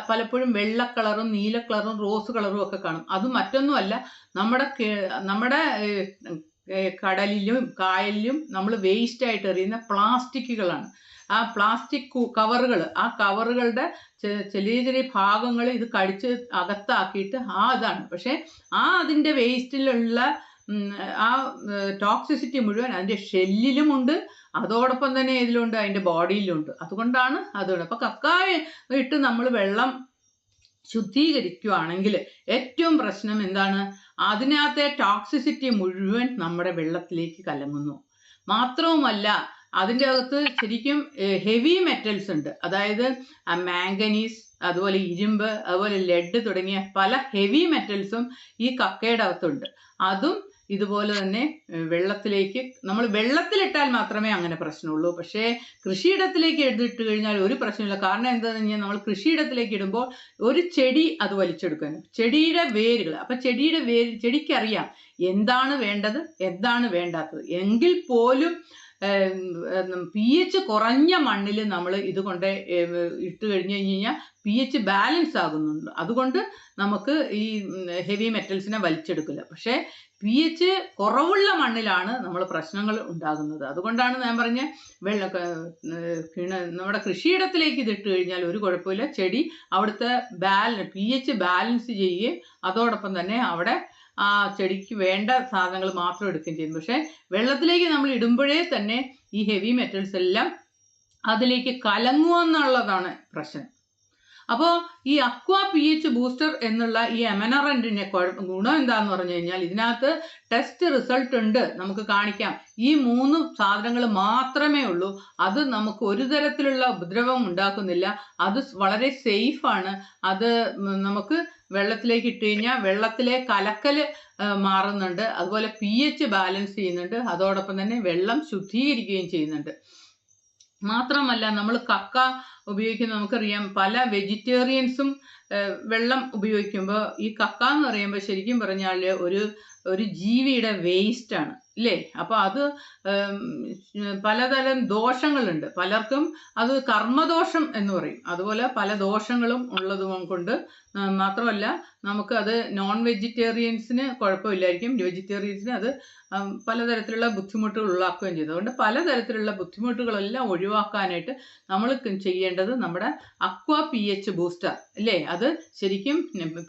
പലപ്പോഴും വെള്ള കളറും നീല കളറും റോസ് കളറും ഒക്കെ കാണും. അത് മറ്റൊന്നുമല്ല, നമ്മുടെ കടലിലും കായലിലും നമ്മൾ വേസ്റ്റ് ആയിട്ട് എറിയുന്ന പ്ലാസ്റ്റിക്കുകളാണ്. ആ പ്ലാസ്റ്റിക് കവറുകൾ, ആ കവറുകളുടെ ചെറിയ ചെറിയ ഭാഗങ്ങൾ ഇത് കടിച്ച് അകത്താക്കിയിട്ട് ഇതാണ്. പക്ഷെ അതിൻ്റെ വേസ്റ്റിലുള്ള ആ ടോക്സിസിറ്റി മുഴുവൻ അതിൻ്റെ ഷെല്ലിലുമുണ്ട്, അതോടൊപ്പം തന്നെ ഇതിലുണ്ട്, അതിൻ്റെ ബോഡിയിലുണ്ട്. അതുകൊണ്ടാണ് അതുകൊണ്ട് അപ്പോൾ കക്കായ ഇട്ട് നമ്മൾ വെള്ളം ശുദ്ധീകരിക്കുകയാണെങ്കിൽ ഏറ്റവും പ്രശ്നം എന്താണ്? അതിനകത്തെ ടോക്സിസിറ്റി മുഴുവൻ നമ്മുടെ വെള്ളത്തിലേക്ക് കലങ്ങുന്നു. മാത്രവുമല്ല അതിൻ്റെ അകത്ത് ശരിക്കും ഹെവി മെറ്റൽസ് ഉണ്ട്. അതായത് മാംഗനീസ്, അതുപോലെ ഇരുമ്പ്, അതുപോലെ ലെഡ് തുടങ്ങിയ പല ഹെവി മെറ്റൽസും ഈ കക്കയുടെ അകത്തുണ്ട്. അതും ഇതുപോലെ തന്നെ വെള്ളത്തിലേക്ക് നമ്മൾ വെള്ളത്തിലിട്ടാൽ മാത്രമേ അങ്ങനെ പ്രശ്നമുള്ളൂ. പക്ഷേ കൃഷിയിടത്തിലേക്ക് എടുത്തിട്ട് കഴിഞ്ഞാൽ ഒരു പ്രശ്നമില്ല. കാരണം എന്താണെന്ന് കഴിഞ്ഞാൽ നമ്മൾ കൃഷിയിടത്തിലേക്ക് ഇടുമ്പോൾ ഒരു ചെടി അത് വലിച്ചെടുക്കാൻ, ചെടിയുടെ വേരുകൾ, അപ്പം ചെടിയുടെ വേര് ചെടിക്കറിയാം എന്താണ് വേണ്ടത് എന്താണ് വേണ്ടാത്തത്. എങ്കിൽ പോലും pH കുറഞ്ഞ മണ്ണിൽ നമ്മൾ ഇതുകൊണ്ട് ഇട്ട് കഴിഞ്ഞ് കഴിഞ്ഞാൽ pH ബാലൻസ് ആകുന്നുണ്ട്. അതുകൊണ്ട് നമുക്ക് ഈ ഹെവി മെറ്റൽസിനെ വലിച്ചെടുക്കില്ല. പക്ഷേ pH കുറവുള്ള മണ്ണിലാണ് നമ്മൾ പ്രശ്നങ്ങൾ ഉണ്ടാകുന്നത്. അതുകൊണ്ടാണ് ഞാൻ പറഞ്ഞ നമ്മുടെ കൃഷിയിടത്തിലേക്ക് ഇതിട്ട് കഴിഞ്ഞാൽ ഒരു കുഴപ്പമില്ല. ചെടി അവിടുത്തെ pH ബാലൻസ് ചെയ്യുകയും അതോടൊപ്പം തന്നെ അവിടെ ആ ചെടിക്ക് വേണ്ട സാധനങ്ങൾ മാത്രം എടുക്കുകയും ചെയ്യുന്നു. പക്ഷേ വെള്ളത്തിലേക്ക് നമ്മൾ ഇടുമ്പോഴേ തന്നെ ഈ ഹെവി മെറ്റൽസ് എല്ലാം അതിലേക്ക് കലങ്ങുക എന്നുള്ളതാണ് പ്രശ്നം. അപ്പോൾ ഈ അക്വാ pH ബൂസ്റ്റർ എന്നുള്ള ഈ എമനറൻറ്റിൻ്റെ ഗുണം എന്താന്ന് പറഞ്ഞു കഴിഞ്ഞാൽ ഇതിനകത്ത് ടെസ്റ്റ് റിസൾട്ട് ഉണ്ട്, നമുക്ക് കാണിക്കാം. ഈ 3 സാധനങ്ങൾ മാത്രമേ ഉള്ളൂ. അത് നമുക്ക് ഒരു തരത്തിലുള്ള ഉപദ്രവം ഉണ്ടാക്കുന്നില്ല. അത് വളരെ സേഫാണ്. അത് നമുക്ക് വെള്ളത്തിലേക്ക് ഇട്ട് കഴിഞ്ഞാൽ വെള്ളത്തിലെ കലക്കൽ മാറുന്നുണ്ട്, അതുപോലെ pH ബാലൻസ് ചെയ്യുന്നുണ്ട്, അതോടൊപ്പം തന്നെ വെള്ളം ശുദ്ധീകരിക്കുകയും ചെയ്യുന്നുണ്ട്. മാത്രമല്ല നമ്മൾ കക്ക ഉപയോഗിക്കുന്ന നമുക്കറിയാം, പല വെജിറ്റേറിയൻസും വെള്ളം ഉപയോഗിക്കുമ്പോൾ ഈ കക്ക എന്ന് പറയുമ്പോൾ ശരിക്കും പറഞ്ഞാൽ ഒരു ജീവിയുടെ വേസ്റ്റാണ് ഇല്ലേ? അപ്പോൾ അത് പലതരം ദോഷങ്ങളുണ്ട്. പലർക്കും അത് കർമ്മദോഷം എന്ന് പറയും. അതുപോലെ പല ദോഷങ്ങളും ഉള്ളത് കൊണ്ട് മാത്രമല്ല നമുക്ക് അത് നോൺ വെജിറ്റേറിയൻസിന് കുഴപ്പമില്ലായിരിക്കും, വെജിറ്റേറിയൻസിന് അത് പലതരത്തിലുള്ള ബുദ്ധിമുട്ടുകൾ ഉള്ളാക്കുകയും ചെയ്തു. അതുകൊണ്ട് പലതരത്തിലുള്ള ബുദ്ധിമുട്ടുകളെല്ലാം ഒഴിവാക്കാനായിട്ട് നമ്മൾ ചെയ്യേണ്ടത് നമ്മുടെ അക്വാ pH ബൂസ്റ്റർ അല്ലേ? അത് ശരിക്കും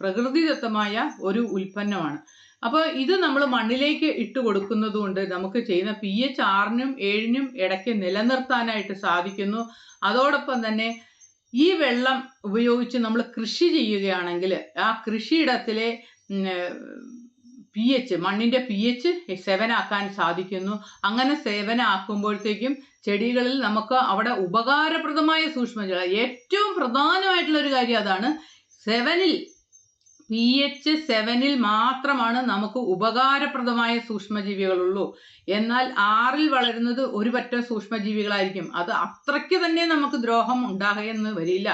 പ്രകൃതിദത്തമായ ഒരു ഉൽപ്പന്നമാണ്. അപ്പോൾ ഇത് നമ്മൾ മണ്ണിലേക്ക് ഇട്ട് കൊടുക്കുന്നത് കൊണ്ട് നമുക്ക് ചെയ്യുന്ന pH 6നും 7നും ഇടയ്ക്ക് നിലനിർത്താനായിട്ട് സാധിക്കുന്നു. അതോടൊപ്പം തന്നെ ഈ വെള്ളം ഉപയോഗിച്ച് നമ്മൾ കൃഷി ചെയ്യുകയാണെങ്കിൽ ആ കൃഷിയിടത്തിലെ മണ്ണിൻ്റെ pH 7 ആക്കാൻ സാധിക്കുന്നു. അങ്ങനെ 7 ആക്കുമ്പോഴത്തേക്കും ചെടികളിൽ നമുക്ക് അവിടെ ഉപകാരപ്രദമായ സൂക്ഷ്മജീവികൾ, ഏറ്റവും പ്രധാനമായിട്ടുള്ള ഒരു കാര്യം അതാണ്. pH 7ൽ മാത്രമാണ് നമുക്ക് ഉപകാരപ്രദമായ സൂക്ഷ്മജീവികളുള്ളൂ. എന്നാൽ 6ൽ വളരുന്നത് ഒരു പറ്റം സൂക്ഷ്മജീവികളായിരിക്കും. അത് അത്രയ്ക്ക് തന്നെ നമുക്ക് ദ്രോഹം ഉണ്ടാകുമെന്ന് വരില്ല.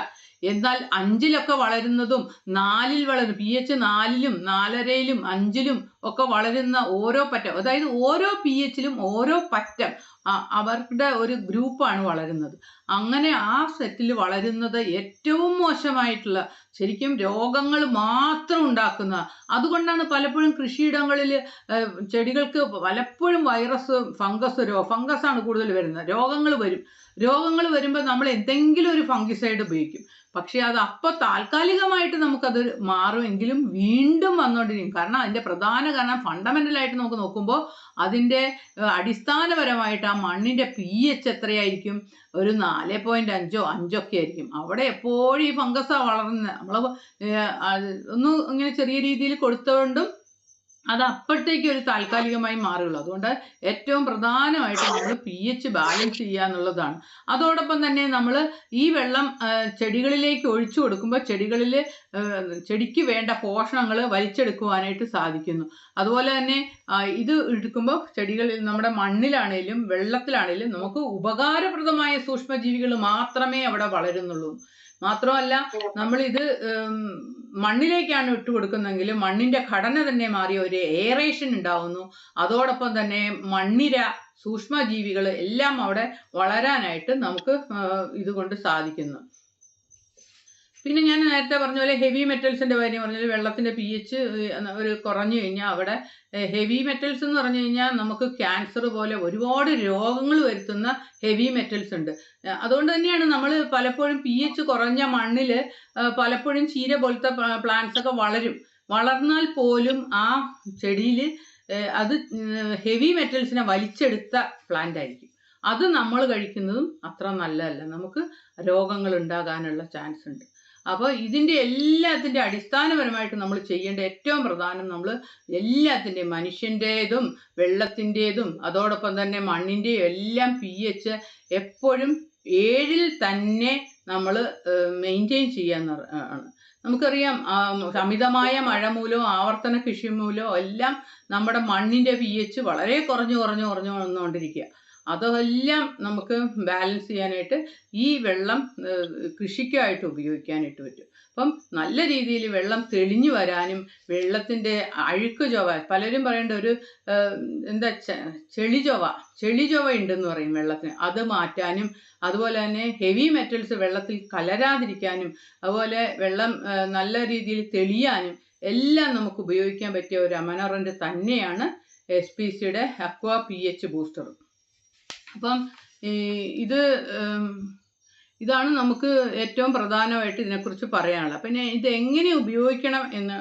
എന്നാൽ 5ലൊക്കെ വളരുന്നതും 4ൽ വളരുന്ന pH 4ലും 4.5ലും 5ലും ഒക്കെ വളരുന്ന ഓരോ പറ്റം, അതായത് ഓരോ pHലും ഓരോ പറ്റം അവരുടെ ഒരു ഗ്രൂപ്പാണ് വളരുന്നത്. അങ്ങനെ ആ സെറ്റിൽ വളരുന്നത് ഏറ്റവും മോശമായിട്ടുള്ള ശരിക്കും രോഗങ്ങൾ മാത്രം ഉണ്ടാക്കുന്ന. അതുകൊണ്ടാണ് പലപ്പോഴും കൃഷിയിടങ്ങളിൽ ചെടികൾക്ക് പലപ്പോഴും വൈറസ് ഫംഗസാണ് കൂടുതൽ വരുന്നത്. രോഗങ്ങൾ വരുമ്പോൾ നമ്മൾ എന്തെങ്കിലും ഒരു ഫംഗിസൈഡ് ഉപയോഗിക്കും. പക്ഷേ അത് അപ്പോൾ താൽക്കാലികമായിട്ട് നമുക്കത് മാറുമെങ്കിലും വീണ്ടും വന്നുകൊണ്ടിരിക്കും. കാരണം അതിൻ്റെ പ്രധാന കാരണം ഫണ്ടമെൻ്റലായിട്ട് നമുക്ക് നോക്കുമ്പോൾ അതിൻ്റെ അടിസ്ഥാനപരമായിട്ട് ആ മണ്ണിൻ്റെ pH എത്രയായിരിക്കും? ഒരു 4.5 5ഒക്കെ ആയിരിക്കും. അവിടെ എപ്പോഴും ഈ ഫംഗസാണ് വളർന്നത്. നമ്മൾ ഒന്ന് ഇങ്ങനെ ചെറിയ രീതിയിൽ കൊടുത്തുകൊണ്ടും അത് അപ്പോഴത്തേക്ക് ഒരു താൽക്കാലികമായി മാറുകയുള്ളൂ. അതുകൊണ്ട് ഏറ്റവും പ്രധാനമായിട്ട് നമ്മൾ pH ബാലൻസ് ചെയ്യുക എന്നുള്ളതാണ്. അതോടൊപ്പം തന്നെ നമ്മൾ ഈ വെള്ളം ചെടികളിലേക്ക് ഒഴിച്ചു കൊടുക്കുമ്പോൾ ചെടിക്ക് വേണ്ട പോഷണങ്ങൾ വലിച്ചെടുക്കുവാനായിട്ട് സാധിക്കുന്നു. അതുപോലെ തന്നെ ഇത് എടുക്കുമ്പോൾ ചെടികളിൽ നമ്മുടെ മണ്ണിലാണേലും വെള്ളത്തിലാണേലും നമുക്ക് ഉപകാരപ്രദമായ സൂക്ഷ്മജീവികൾ മാത്രമേ അവിടെ വളരുന്നുള്ളൂ. മാത്രമല്ല നമ്മളിത് മണ്ണിലേക്കാണ് ഇട്ട് കൊടുക്കുന്നതെങ്കിൽ മണ്ണിൻ്റെ ഘടന തന്നെ മാറി ഒരു എയറേഷൻ ഉണ്ടാവുന്നു. അതോടൊപ്പം തന്നെ മണ്ണിര സൂക്ഷ്മജീവികൾ എല്ലാം അവിടെ വളരാനായിട്ട് നമുക്ക് ഇതുകൊണ്ട് സാധിക്കുന്നു. പിന്നെ ഞാൻ നേരത്തെ പറഞ്ഞ പോലെ ഹെവി മെറ്റൽസിൻ്റെ കാര്യം പറഞ്ഞാൽ വെള്ളത്തിൻ്റെ pH ഒരു കുറഞ്ഞു കഴിഞ്ഞാൽ അവിടെ ഹെവി മെറ്റൽസ് എന്ന് പറഞ്ഞു കഴിഞ്ഞാൽ നമുക്ക് ക്യാൻസർ പോലെ ഒരുപാട് രോഗങ്ങൾ വരുത്തുന്ന ഹെവി മെറ്റൽസ് ഉണ്ട്. അതുകൊണ്ട് തന്നെയാണ് നമ്മൾ പലപ്പോഴും pH കുറഞ്ഞ മണ്ണിൽ പലപ്പോഴും ചീര പോലത്തെ പ്ലാന്റ്സ് ഒക്കെ വളർന്നാൽ പോലും ആ ചെടിയിൽ അത് ഹെവി മെറ്റൽസിനെ വലിച്ചെടുത്ത പ്ലാന്റ് ആയിരിക്കും. അത് നമ്മൾ കഴിക്കുന്നതും അത്ര നല്ലതല്ല, നമുക്ക് രോഗങ്ങൾ ഉണ്ടാകാനുള്ള ചാൻസ് ഉണ്ട്. അപ്പോൾ ഇതിൻ്റെ എല്ലാത്തിൻ്റെ അടിസ്ഥാനപരമായിട്ട് നമ്മൾ ചെയ്യേണ്ട ഏറ്റവും പ്രധാനം, നമ്മൾ എല്ലാത്തിൻ്റെയും മനുഷ്യൻ്റേതും വെള്ളത്തിൻ്റേതും അതോടൊപ്പം തന്നെ മണ്ണിൻ്റെയും എല്ലാം pH എപ്പോഴും 7 തന്നെ നമ്മൾ മെയിൻറ്റെയിൻ ചെയ്യാന്നാണ്. നമുക്കറിയാം അമിതമായ മഴ മൂലവും ആവർത്തന കൃഷി മൂലവും എല്ലാം നമ്മുടെ മണ്ണിൻ്റെ pH വളരെ കുറഞ്ഞു വന്നുകൊണ്ടിരിക്കുക. അതെല്ലാം നമുക്ക് ബാലൻസ് ചെയ്യാനായിട്ട് ഈ വെള്ളം കൃഷിക്കായിട്ട് ഉപയോഗിക്കാനായിട്ട് പറ്റും. അപ്പം നല്ല രീതിയിൽ വെള്ളം തെളിഞ്ഞു വരാനും വെള്ളത്തിൻ്റെ അഴുക്ക് ചൊവ, പലരും പറയേണ്ട ഒരു എന്താ ചെളി ചൊവ ഉണ്ടെന്ന് പറയും വെള്ളത്തിന്, അത് മാറ്റാനും അതുപോലെ തന്നെ ഹെവി മെറ്റൽസ് വെള്ളത്തിൽ കലരാതിരിക്കാനും അതുപോലെ വെള്ളം നല്ല രീതിയിൽ തെളിയാനും എല്ലാം നമുക്ക് ഉപയോഗിക്കാൻ പറ്റിയ ഒരു അമനറൻ്റ് തന്നെയാണ് SPCയുടെ അക്വാ pH ബൂസ്റ്റർ. അപ്പം ഇതാണ് നമുക്ക് ഏറ്റവും പ്രധാനമായിട്ട് ഇതിനെക്കുറിച്ച് പറയാനുള്ളത്. പിന്നെ ഇത് എങ്ങനെ ഉപയോഗിക്കണം എന്ന്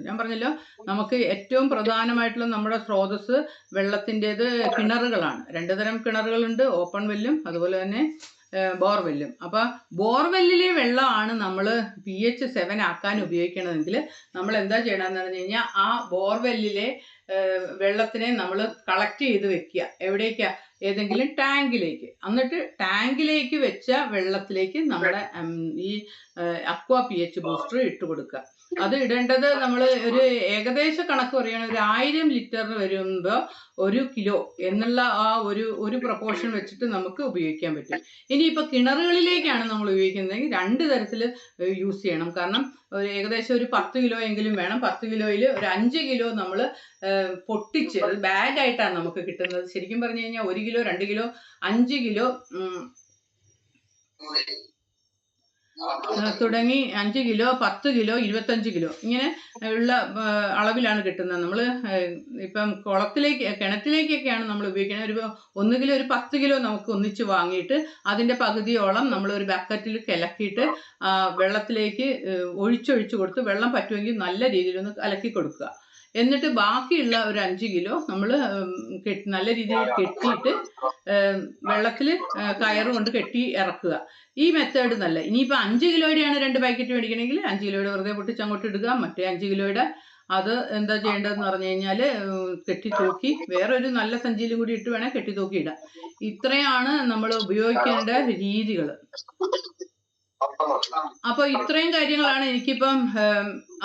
ഞാൻ പറഞ്ഞല്ലോ, നമുക്ക് ഏറ്റവും പ്രധാനമായിട്ടുള്ള നമ്മുടെ സ്രോതസ്സ് വെള്ളത്തിൻ്റേത് കിണറുകളാണ്. 2 തരം കിണറുകളുണ്ട്, ഓപ്പൺ വെല്ലും അതുപോലെ തന്നെ ബോർവെല്ലും. അപ്പോൾ ബോർവെല്ലിലെ വെള്ളമാണ് നമ്മൾ pH 7 ആക്കാൻ ഉപയോഗിക്കണമെങ്കിൽ നമ്മൾ എന്താ ചെയ്യണമെന്ന് പറഞ്ഞു കഴിഞ്ഞാൽ, ആ ബോർവെല്ലിലെ വെള്ളത്തിനെ നമ്മൾ കളക്ട് ചെയ്ത് വെക്കുക. എവിടേക്കാ? ഏതെങ്കിലും ടാങ്കിലേക്ക്. എന്നിട്ട് ടാങ്കിലേക്ക് വെച്ച വെള്ളത്തിലേക്ക് നമ്മുടെ ഈ അക്വാ pH ബൂസ്റ്റർ ഇട്ട് കൊടുക്കുക. അത് ഇടേണ്ടത് നമ്മൾ ഒരു ഏകദേശ കണക്ക് പറയുകയാണെങ്കിൽ 1000 ലിറ്ററിന് വരുമ്പോൾ 1 കിലോ എന്നുള്ള ആ ഒരു പ്രൊപ്പോർഷൻ വെച്ചിട്ട് നമുക്ക് ഉപയോഗിക്കാൻ പറ്റും. ഇനിയിപ്പോൾ കിണറുകളിലേക്കാണ് നമ്മൾ ഉപയോഗിക്കുന്നതെങ്കിൽ 2 തരത്തിൽ യൂസ് ചെയ്യണം. കാരണം ഏകദേശം ഒരു 10 കിലോ എങ്കിലും വേണം. 10 കിലോയിൽ ഒരു 5 കിലോ നമ്മൾ പൊട്ടിച്ച് ബാഗായിട്ടാണ് നമുക്ക് കിട്ടുന്നത്. ശരിക്കും പറഞ്ഞു കഴിഞ്ഞാൽ 1 കിലോ 2 കിലോ 5 കിലോ തുടങ്ങി 5 കിലോ 10 കിലോ 25 കിലോ ഇങ്ങനെ ഉള്ള അളവിലാണ് കിട്ടുന്നത്. നമ്മൾ ഇപ്പം കിണറ്റിലേക്കൊക്കെയാണ് നമ്മൾ ഉപയോഗിക്കുന്നത്. ഒരു 1 കിലോ ഒരു 10 കിലോ നമുക്ക് ഒന്നിച്ച് വാങ്ങിയിട്ട് അതിൻ്റെ പകുതിയോളം നമ്മൾ ഒരു ബക്കറ്റിൽ കിളക്കിയിട്ട് വെള്ളത്തിലേക്ക് ഒഴിച്ചൊഴിച്ച് കൊടുത്ത് വെള്ളം പറ്റുമെങ്കിൽ നല്ല രീതിയിലൊന്ന് കലക്കി കൊടുക്കുക. എന്നിട്ട് ബാക്കിയുള്ള ഒരു 5 കിലോ നമ്മൾ നല്ല രീതിയിൽ കെട്ടിയിട്ട് വെള്ളത്തിൽ കയറ് കൊണ്ട് കെട്ടി ഇറക്കുക. ഈ മെത്തേഡ് നല്ല. ഇനിയിപ്പോൾ 5 കിലോയുടെയാണ് 2 പാക്കറ്റ് മേടിക്കണമെങ്കിൽ 5 കിലോയുടെ വെറുതെ പൊട്ടിച്ച് അങ്ങോട്ട് ഇടുക. മറ്റേ 5 കിലോയുടെ അത് എന്താ ചെയ്യേണ്ടതെന്ന് പറഞ്ഞു കഴിഞ്ഞാൽ കെട്ടി തൂക്കി വേറൊരു നല്ല സഞ്ചിയിലും കൂടി ഇട്ട് വേണേൽ കെട്ടി തൂക്കി ഇടാം. ഇത്രയാണ് നമ്മൾ ഉപയോഗിക്കേണ്ട രീതികൾ. അപ്പൊ ഇത്രയും കാര്യങ്ങളാണ് എനിക്കിപ്പം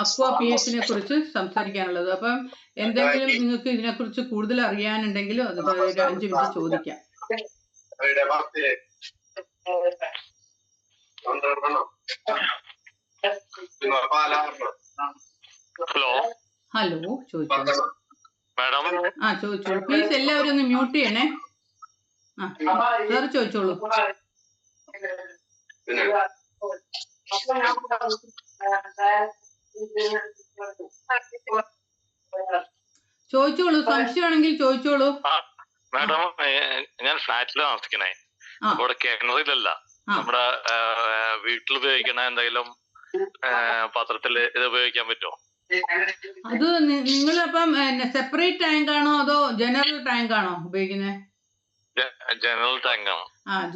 അക്വാ pHനെ കുറിച്ച് സംസാരിക്കാനുള്ളത്. അപ്പം എന്തെങ്കിലും നിങ്ങൾക്ക് ഇതിനെക്കുറിച്ച് കൂടുതൽ അറിയാനുണ്ടെങ്കിൽ അത് ഒരു 5 മിനിറ്റ് ചോദിക്കാം. ഹലോ ചോദിച്ചോളൂ. ചോദിച്ചോളൂ പ്ലീസ്. എല്ലാവരും ഒന്ന് മ്യൂട്ട് ചെയ്യണേ. സാർ ചോദിച്ചോളൂ. ചോദിച്ചോളൂ, സംശയമാണെങ്കിൽ ചോദിച്ചോളൂ. മാഡം, ഞാൻ ഫ്ലാറ്റിലാണ് താമസിക്കണേ. അവിടെ കിണറിലല്ല, നമ്മുടെ വീട്ടിൽ ഉപയോഗിക്കണ എന്തെങ്കിലും പാത്രത്തിൽ ഇത് ഉപയോഗിക്കാൻ പറ്റുമോ? അത് നിങ്ങളപ്പം സെപ്പറേറ്റ് ടാങ്ക് ആണോ അതോ ജനറൽ ടാങ്ക് ആണോ ഉപയോഗിക്കുന്നത്? ജനറൽ ടാങ്ക് ആണ്.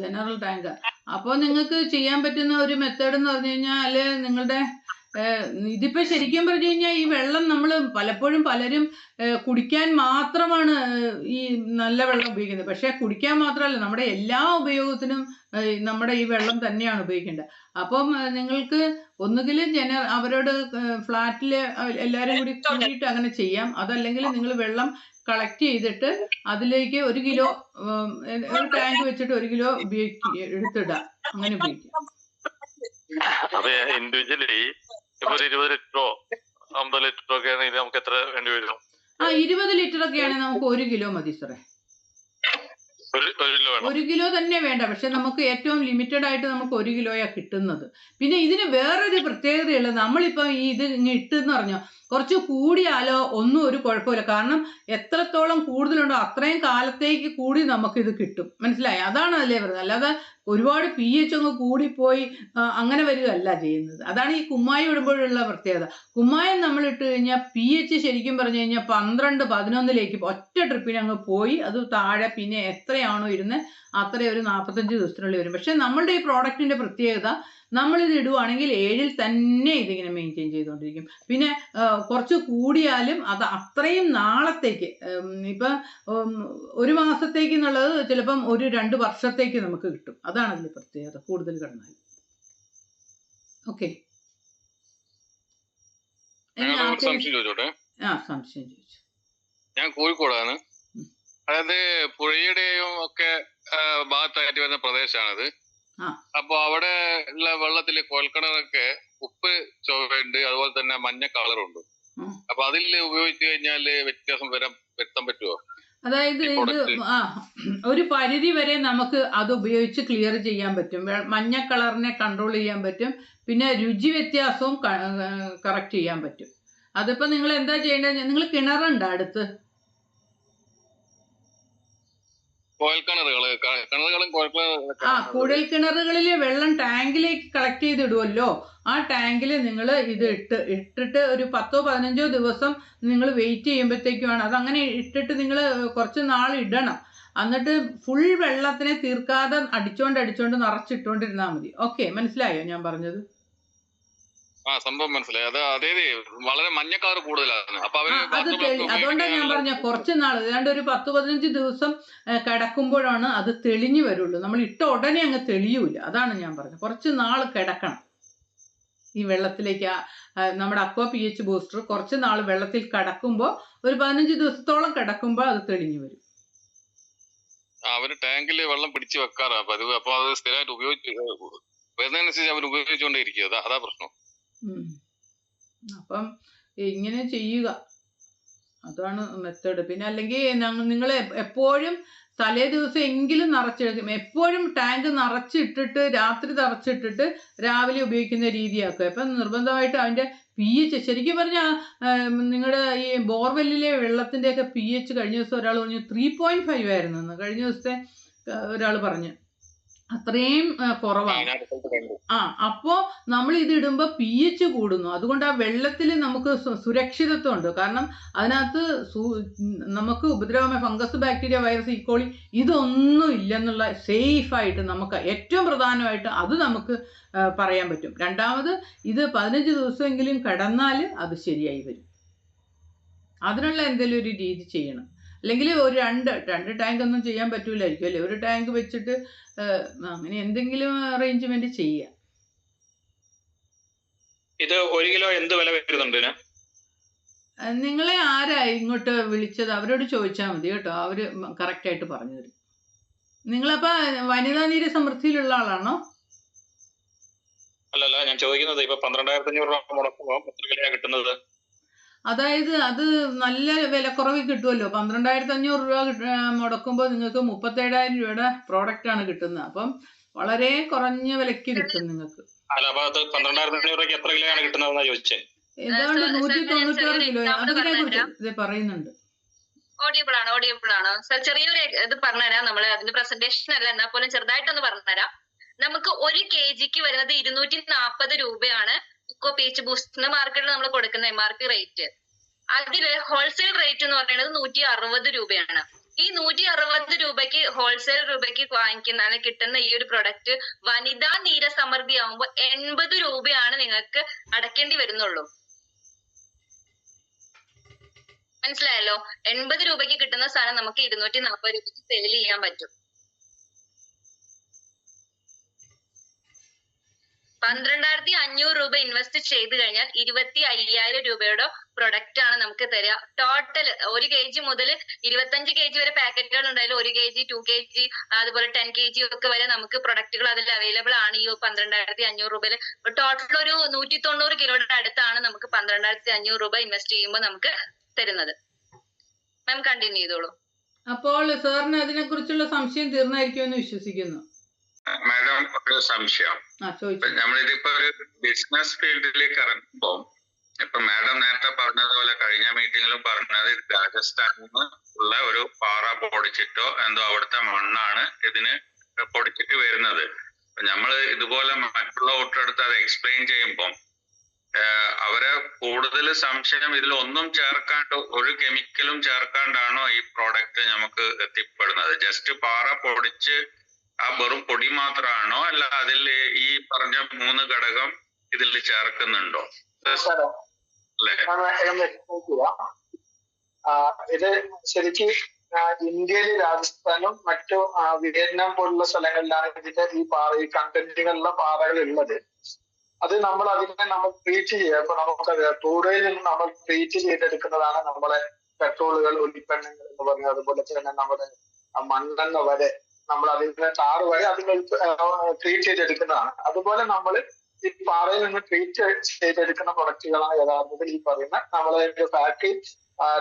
General tank. അപ്പോൾ നിങ്ങൾക്ക് ചെയ്യാൻ പറ്റുന്ന ഒരു മെത്തേഡ് എന്ന് പറഞ്ഞു കഴിഞ്ഞാൽ, നിങ്ങളുടെ ഇതിപ്പോ ശരിക്കും പറഞ്ഞു കഴിഞ്ഞാൽ ഈ വെള്ളം നമ്മൾ പലപ്പോഴും പലരും കുടിക്കാൻ മാത്രമാണ് ഈ നല്ല വെള്ളം ഉപയോഗിക്കുന്നത്. പക്ഷെ കുടിക്കാൻ മാത്രമല്ല, നമ്മുടെ എല്ലാ ഉപയോഗത്തിനും നമ്മുടെ ഈ വെള്ളം തന്നെയാണ് ഉപയോഗിക്കേണ്ടത്. അപ്പം നിങ്ങൾക്ക് ഒന്നുകിൽ അവരോട് ഫ്ലാറ്റിൽ എല്ലാവരും കൂടി കൂടിയിട്ട് അങ്ങനെ ചെയ്യാം. അതല്ലെങ്കിൽ നിങ്ങൾ വെള്ളം കളക്ട് ചെയ്തിട്ട് അതിലേക്ക് 1 കിലോ ഒരു ടാങ്ക് വെച്ചിട്ട് 1 കിലോ എടുത്തിടാം. അങ്ങനെ ഉപയോഗിക്കാം. ഇൻഡിവിജ്വലി 20 ലിറ്ററോ 50 ലിറ്ററോ ഒക്കെ ആണെങ്കിൽ നമുക്ക് എത്ര വേണ്ടി വരും? 20 ലിറ്റർ ഒക്കെ ആണെങ്കിൽ നമുക്ക് 1 കിലോ മതി സാറേ. 1 കിലോ തന്നെ വേണ്ട. പക്ഷെ നമുക്ക് ഏറ്റവും ലിമിറ്റഡ് ആയിട്ട് നമുക്ക് 1 കിലോയാ കിട്ടുന്നത്. പിന്നെ ഇതിന് വേറൊരു പ്രത്യേകതയുള്ളത്, നമ്മളിപ്പോ ഇത് ഇട്ടെന്ന് പറഞ്ഞോ, കുറച്ച് കൂടിയാലോ ഒന്നും ഒരു കുഴപ്പമില്ല. കാരണം എത്രത്തോളം കൂടുതലുണ്ടോ അത്രയും കാലത്തേക്ക് കൂടി നമുക്കിത് കിട്ടും. മനസ്സിലായി? അതാണ് അതിലേ പറയുന്നത്. അല്ലാതെ ഒരുപാട് pH അങ്ങ് കൂടിപ്പോയി അങ്ങനെ വരികയല്ല ചെയ്യുന്നത്. അതാണ് ഈ കുമ്മായം ഇടുമ്പോഴുള്ള പ്രത്യേകത. കുമ്മായം നമ്മൾ ഇട്ട് കഴിഞ്ഞാൽ pH ശരിക്കും പറഞ്ഞു കഴിഞ്ഞാൽ 12, 11 ഒറ്റ ട്രിപ്പിന് അങ്ങ് പോയി അത് താഴെ പിന്നെ എത്രയാണോ ഇരുന്നത് അത്രയും ഒരു 45 ദിവസത്തിനുള്ളിൽ വരും. പക്ഷെ നമ്മളുടെ ഈ പ്രോഡക്റ്റിന്റെ പ്രത്യേകത നമ്മളിത് ഇടുവാണെങ്കിൽ 7-ൽ തന്നെ ഇതിങ്ങനെ മെയിൻറ്റെയിൻ ചെയ്തുകൊണ്ടിരിക്കും. പിന്നെ കുറച്ച് കൂടിയാലും അത് അത്രയും നാളത്തേക്ക് ഇപ്പം 1 മാസത്തേക്ക് എന്നുള്ളത് ചിലപ്പം 1-2 വർഷത്തേക്ക് നമുക്ക് കിട്ടും. അതാണ് അതിന്റെ പ്രത്യേകത കൂടുതൽ കിടന്നാൽ. ഓക്കെ, സംശയം ചോദിച്ചു. ഞാൻ കോഴിക്കോടാണ്. അതായത് പുഴയുടെയും ഒക്കെ ഭാഗത്തായിട്ട് വരുന്ന പ്രദേശമാണത്. അപ്പൊ അവിടെ ഉള്ള വെള്ളത്തില് കുഴൽക്കിണറൊക്കെ ഉപ്പ് ചുവയുണ്ട്, അതുപോലെ തന്നെ മഞ്ഞ കളറുണ്ട്. അപ്പൊ അതിൽ ഉപയോഗിച്ച് കഴിഞ്ഞാല് വ്യത്യാസം വരുത്താൻ പറ്റുമോ? അതായത് ഇത് ഒരു പരിധി വരെ നമുക്ക് അത് ഉപയോഗിച്ച് ക്ലിയർ ചെയ്യാൻ പറ്റും. മഞ്ഞ കളറിനെ കൺട്രോൾ ചെയ്യാൻ പറ്റും. പിന്നെ രുചി വ്യത്യാസവും കറക്റ്റ് ചെയ്യാൻ പറ്റും. അതിപ്പോ നിങ്ങൾ എന്താ ചെയ്യേണ്ടത്? നിങ്ങൾ കിണറുണ്ടോ അടുത്ത്? കുഴൽ കിണറുകളിലെ വെള്ളം ടാങ്കിലേക്ക് കളക്ട് ചെയ്തിടുമല്ലോ. ആ ടാങ്കിൽ നിങ്ങൾ ഇത് ഇട്ടിട്ട് ഒരു 10-15 ദിവസം നിങ്ങൾ വെയിറ്റ് ചെയ്യുമ്പോഴത്തേക്കുമാണ് അതങ്ങനെ ഇട്ടിട്ട് നിങ്ങൾ കുറച്ച് നാൾ ഇടണം. എന്നിട്ട് ഫുൾ വെള്ളത്തിനെ തീർക്കാതെ അടിച്ചോണ്ട് നിറച്ചിട്ടോണ്ടിരുന്നാൽ മതി. ഓക്കെ, മനസ്സിലായോ ഞാൻ പറഞ്ഞത്? സംഭവം മനസ്സിലായി. അതായത് വളരെ മഞ്ഞ കളർ കൂടുതലാണ്. അതുകൊണ്ടാണ് ഞാൻ പറഞ്ഞ കുറച്ച് നാൾ ഏതാണ്ട് ഒരു 10-15 ദിവസം കിടക്കുമ്പോഴാണ് അത് തെളിഞ്ഞു വരുള്ളൂ. നമ്മൾ ഇട്ട ഉടനെ അങ്ങ് തെളിയൂല. അതാണ് ഞാൻ പറഞ്ഞത്. കുറച്ച് നാൾ കിടക്കണം ഈ വെള്ളത്തിലേക്ക്. നമ്മുടെ അക്വാ pH ബൂസ്റ്റർ കുറച്ച് നാൾ വെള്ളത്തിൽ കിടക്കുമ്പോൾ ഒരു 15 ദിവസത്തോളം കിടക്കുമ്പോൾ അത് തെളിഞ്ഞു വരും. അവര് ടാങ്കിൽ വെള്ളം പിടിച്ചു വെക്കാറാ പതിവ്. അപ്പൊ അത് സ്ഥിരമായിട്ട് വരുന്നതിനനുസരിച്ച് അവർ ഉപയോഗിച്ചുകൊണ്ടേയിരിക്കും. അതാ പ്രശ്നം. അപ്പം ഇങ്ങനെ ചെയ്യുക, അതാണ് മെത്തേഡ്. പിന്നെ അല്ലെങ്കിൽ നിങ്ങൾ എപ്പോഴും തലേ ദിവസം എങ്കിലും നിറച്ചെടുക്കും. എപ്പോഴും ടാങ്ക് നിറച്ചിട്ടിട്ട് രാത്രി നിറച്ചിട്ടിട്ട് രാവിലെ ഉപയോഗിക്കുന്ന രീതിയാക്കുക. ഇപ്പം നിർബന്ധമായിട്ട് അതിൻ്റെ pH ശരിക്കും പറഞ്ഞാൽ നിങ്ങളുടെ ഈ ബോർവെല്ലിലെ വെള്ളത്തിൻ്റെയൊക്കെ pH കഴിഞ്ഞ ദിവസം ഒരാൾ പറഞ്ഞു 3.5 ആയിരുന്നു. കഴിഞ്ഞ ദിവസത്തെ ഒരാൾ പറഞ്ഞു അത്രയും കുറവാണ്. അപ്പോ നമ്മൾ ഇത് ഇടുമ്പോൾ pH കൂടുന്നു. അതുകൊണ്ട് ആ വെള്ളത്തിൽ നമുക്ക് സുരക്ഷിതത്വം ഉണ്ട്. കാരണം അതിനകത്ത് നമുക്ക് ഉപദ്രവമായ ഫംഗസ്, ബാക്ടീരിയ, വൈറസ്, ഈക്കോളി ഇതൊന്നും ഇല്ലെന്നുള്ള സേഫായിട്ട് നമുക്ക് ഏറ്റവും പ്രധാനമായിട്ട് അത് നമുക്ക് പറയാൻ പറ്റും. രണ്ടാമത് ഇത് 15 ദിവസമെങ്കിലും കിടന്നാൽ അത് ശരിയായി വരും. അതിനുള്ള എന്തെങ്കിലും ഒരു രീതി ചെയ്യണം. അല്ലെങ്കിൽ ഒരു രണ്ട് ടാങ്ക് ഒന്നും ചെയ്യാൻ പറ്റൂലായിരിക്കും അല്ലേ? ഒരു ടാങ്ക് വെച്ചിട്ട് അങ്ങനെ എന്തെങ്കിലും അറേഞ്ച്മെന്റ് ചെയ്യാം. ഇത് 1 കിലോ എന്ത് വില വരുന്നുണ്ട്? നിങ്ങളെ ആരാ ഇങ്ങോട്ട് വിളിച്ചത്? അവരോട് ചോദിച്ചാൽ മതി കേട്ടോ, അവര് കറക്റ്റ് ആയിട്ട് പറഞ്ഞു തരും. നിങ്ങളപ്പോ വനിതാ നീര സമൃദ്ധിയിലുള്ള ആളാണോ? അല്ലല്ല, ഞാൻ ചോദിക്കുന്നത് ഇപ്പൊ 12,500 രൂപ മുടക്കുമ്പോൾ എത്ര കിലോയാണ് കിട്ടുന്നത്? അതായത് അത് നല്ല വിലക്കുറവിൽ കിട്ടുമല്ലോ. 12,500 രൂപ മുടക്കുമ്പോൾ നിങ്ങൾക്ക് 37,000 രൂപയുടെ പ്രോഡക്റ്റ് ആണ് കിട്ടുന്നത്. അപ്പം വളരെ കുറഞ്ഞ വിലക്ക് കിട്ടും നിങ്ങൾക്ക്. എത്ര കിലോയാണ് കിട്ടുന്നതെന്നാ ചോദിച്ചേ? ഏതാണ്ട് 196 കിലോ. അതിനെ കുറിച്ച് പറയുന്നുണ്ട്. ഓഡിയബിൾ ആണോ സർ? ചെറിയൊരു ഇത് പറഞ്ഞുതരാം. നമ്മള് അതിന്റെ പ്രസന്റേഷൻ അല്ല, എന്നാൽ പോലും ചെറുതായിട്ടൊന്ന് പറഞ്ഞുതരാം. നമുക്ക് 1 kgക്ക് വരുന്നത് 240 രൂപയാണ് ഇക്കോ pH ബൂസ്റ്റിന്റെ മാർക്കറ്റിൽ നമ്മൾ കൊടുക്കുന്ന MRP റേറ്റ്. അതില് ഹോൾസെയിൽ റേറ്റ് എന്ന് പറയുന്നത് 160 രൂപയാണ്. ഈ 160 രൂപയ്ക്ക് ഹോൾസെയിൽ രൂപയ്ക്ക് വാങ്ങിക്കുന്ന അല്ലെങ്കിൽ കിട്ടുന്ന ഈ ഒരു പ്രൊഡക്റ്റ് വനിതാ നീര സമൃദ്ധി ആകുമ്പോൾ 80 രൂപയാണ് നിങ്ങൾക്ക് അടയ്ക്കേണ്ടി വരുന്നുള്ളൂ. മനസ്സിലായല്ലോ? 80 രൂപയ്ക്ക് കിട്ടുന്ന സാധനം നമുക്ക് 240 രൂപയ്ക്ക് സെയിൽ ചെയ്യാൻ പറ്റും. 12,500 രൂപ ഇൻവെസ്റ്റ് ചെയ്ത് കഴിഞ്ഞാൽ 25,000 രൂപയുടെ പ്രൊഡക്റ്റ് ആണ് നമുക്ക് തരിക. ടോട്ടൽ 1 kg മുതൽ 25 kg വരെ പാക്കറ്റുകൾ ഉണ്ടായാലും 1 kg, 2 kg, അതുപോലെ 10 kg ഒക്കെ വരെ നമുക്ക് പ്രൊഡക്റ്റുകൾ അതിൽ അവൈലബിൾ ആണ്. ഈ 12,500 രൂപയിൽ ടോട്ടൽ ഒരു 190 കിലോയുടെ അടുത്താണ് നമുക്ക് 12,500 രൂപ ഇൻവെസ്റ്റ് ചെയ്യുമ്പോൾ നമുക്ക് തരുന്നത്. മാം കണ്ടിന്യൂ ചെയ്തോളൂ. അപ്പോൾ സാറിന് അതിനെ കുറിച്ചുള്ള സംശയം തീർന്നായിരിക്കുമെന്ന് വിശ്വസിക്കുന്നു. മാഡം, ഒരു സംശയം. നമ്മളിതിപ്പോ ഒരു ബിസിനസ് ഫീൽഡിലേക്ക് ഇറങ്ങുമ്പോൾ ഇപ്പൊ മാഡം നേരത്തെ പറഞ്ഞതുപോലെ കഴിഞ്ഞ മീറ്റിംഗിലും പറഞ്ഞത് രാജസ്ഥാനിൽ നിന്ന് ഉള്ള ഒരു പാറ പൊടിച്ചിട്ടോ എന്തോ അവിടുത്തെ മണ്ണാണ് ഇതിന് പൊടിച്ചിട്ട് വരുന്നത്. നമ്മൾ ഇതുപോലെ മറ്റുള്ള വോട്ടറെടുത്ത് അത് എക്സ്പ്ലെയിൻ ചെയ്യുമ്പം അവരെ കൂടുതൽ സംശയം ഇതിലൊന്നും ചേർക്കാണ്ട് ഒരു കെമിക്കലും ചേർക്കാണ്ടാണോ ഈ പ്രോഡക്റ്റ് നമുക്ക് എത്തിപ്പെടുന്നത്? ജസ്റ്റ് പാറ പൊടിച്ച് ആ വെറും പൊടി മാത്രമാണോ, അല്ല അതിൽ ഈ പറഞ്ഞ 3 ഘടകം ഇതിൽ ചേർക്കുന്നുണ്ടോ? ഇത് ശരിക്കും ഇന്ത്യയിൽ രാജസ്ഥാനും മറ്റു വിയറ്റ്നാം പോലുള്ള സ്ഥലങ്ങളിലാണ് ഇതിന്റെ ഈ കണ്ടന്റുകളിലുള്ള പാറകൾ ഉള്ളത്. അത് നമ്മൾ ട്രീറ്റ് ചെയ്യുക. ഇപ്പൊ നമുക്കറിയാം ക്രൂഡയിൽ നിന്ന് നമ്മൾ ട്രീറ്റ് ചെയ്തെടുക്കുന്നതാണ് നമ്മളെ പെട്രോളുകൾ, ഉൽപ്പന്നങ്ങൾ എന്ന് പറയുന്നത്. അതുപോലെ തന്നെ നമ്മുടെ മണ്ണെണ്ണ വരെ, നമ്മൾ അതിന്റെ ടാറ് വരെ അതിന് ട്രീറ്റ് ചെയ്തെടുക്കുന്നതാണ്. അതുപോലെ നമ്മൾ ഈ പാറയിൽ നിന്ന് ട്രീറ്റ് ചെയ്തെടുക്കുന്ന പ്രൊഡക്റ്റുകളാണ് യഥാർത്ഥത്തിൽ ഈ പറയുന്ന നമ്മളെ ഫാക്ടറി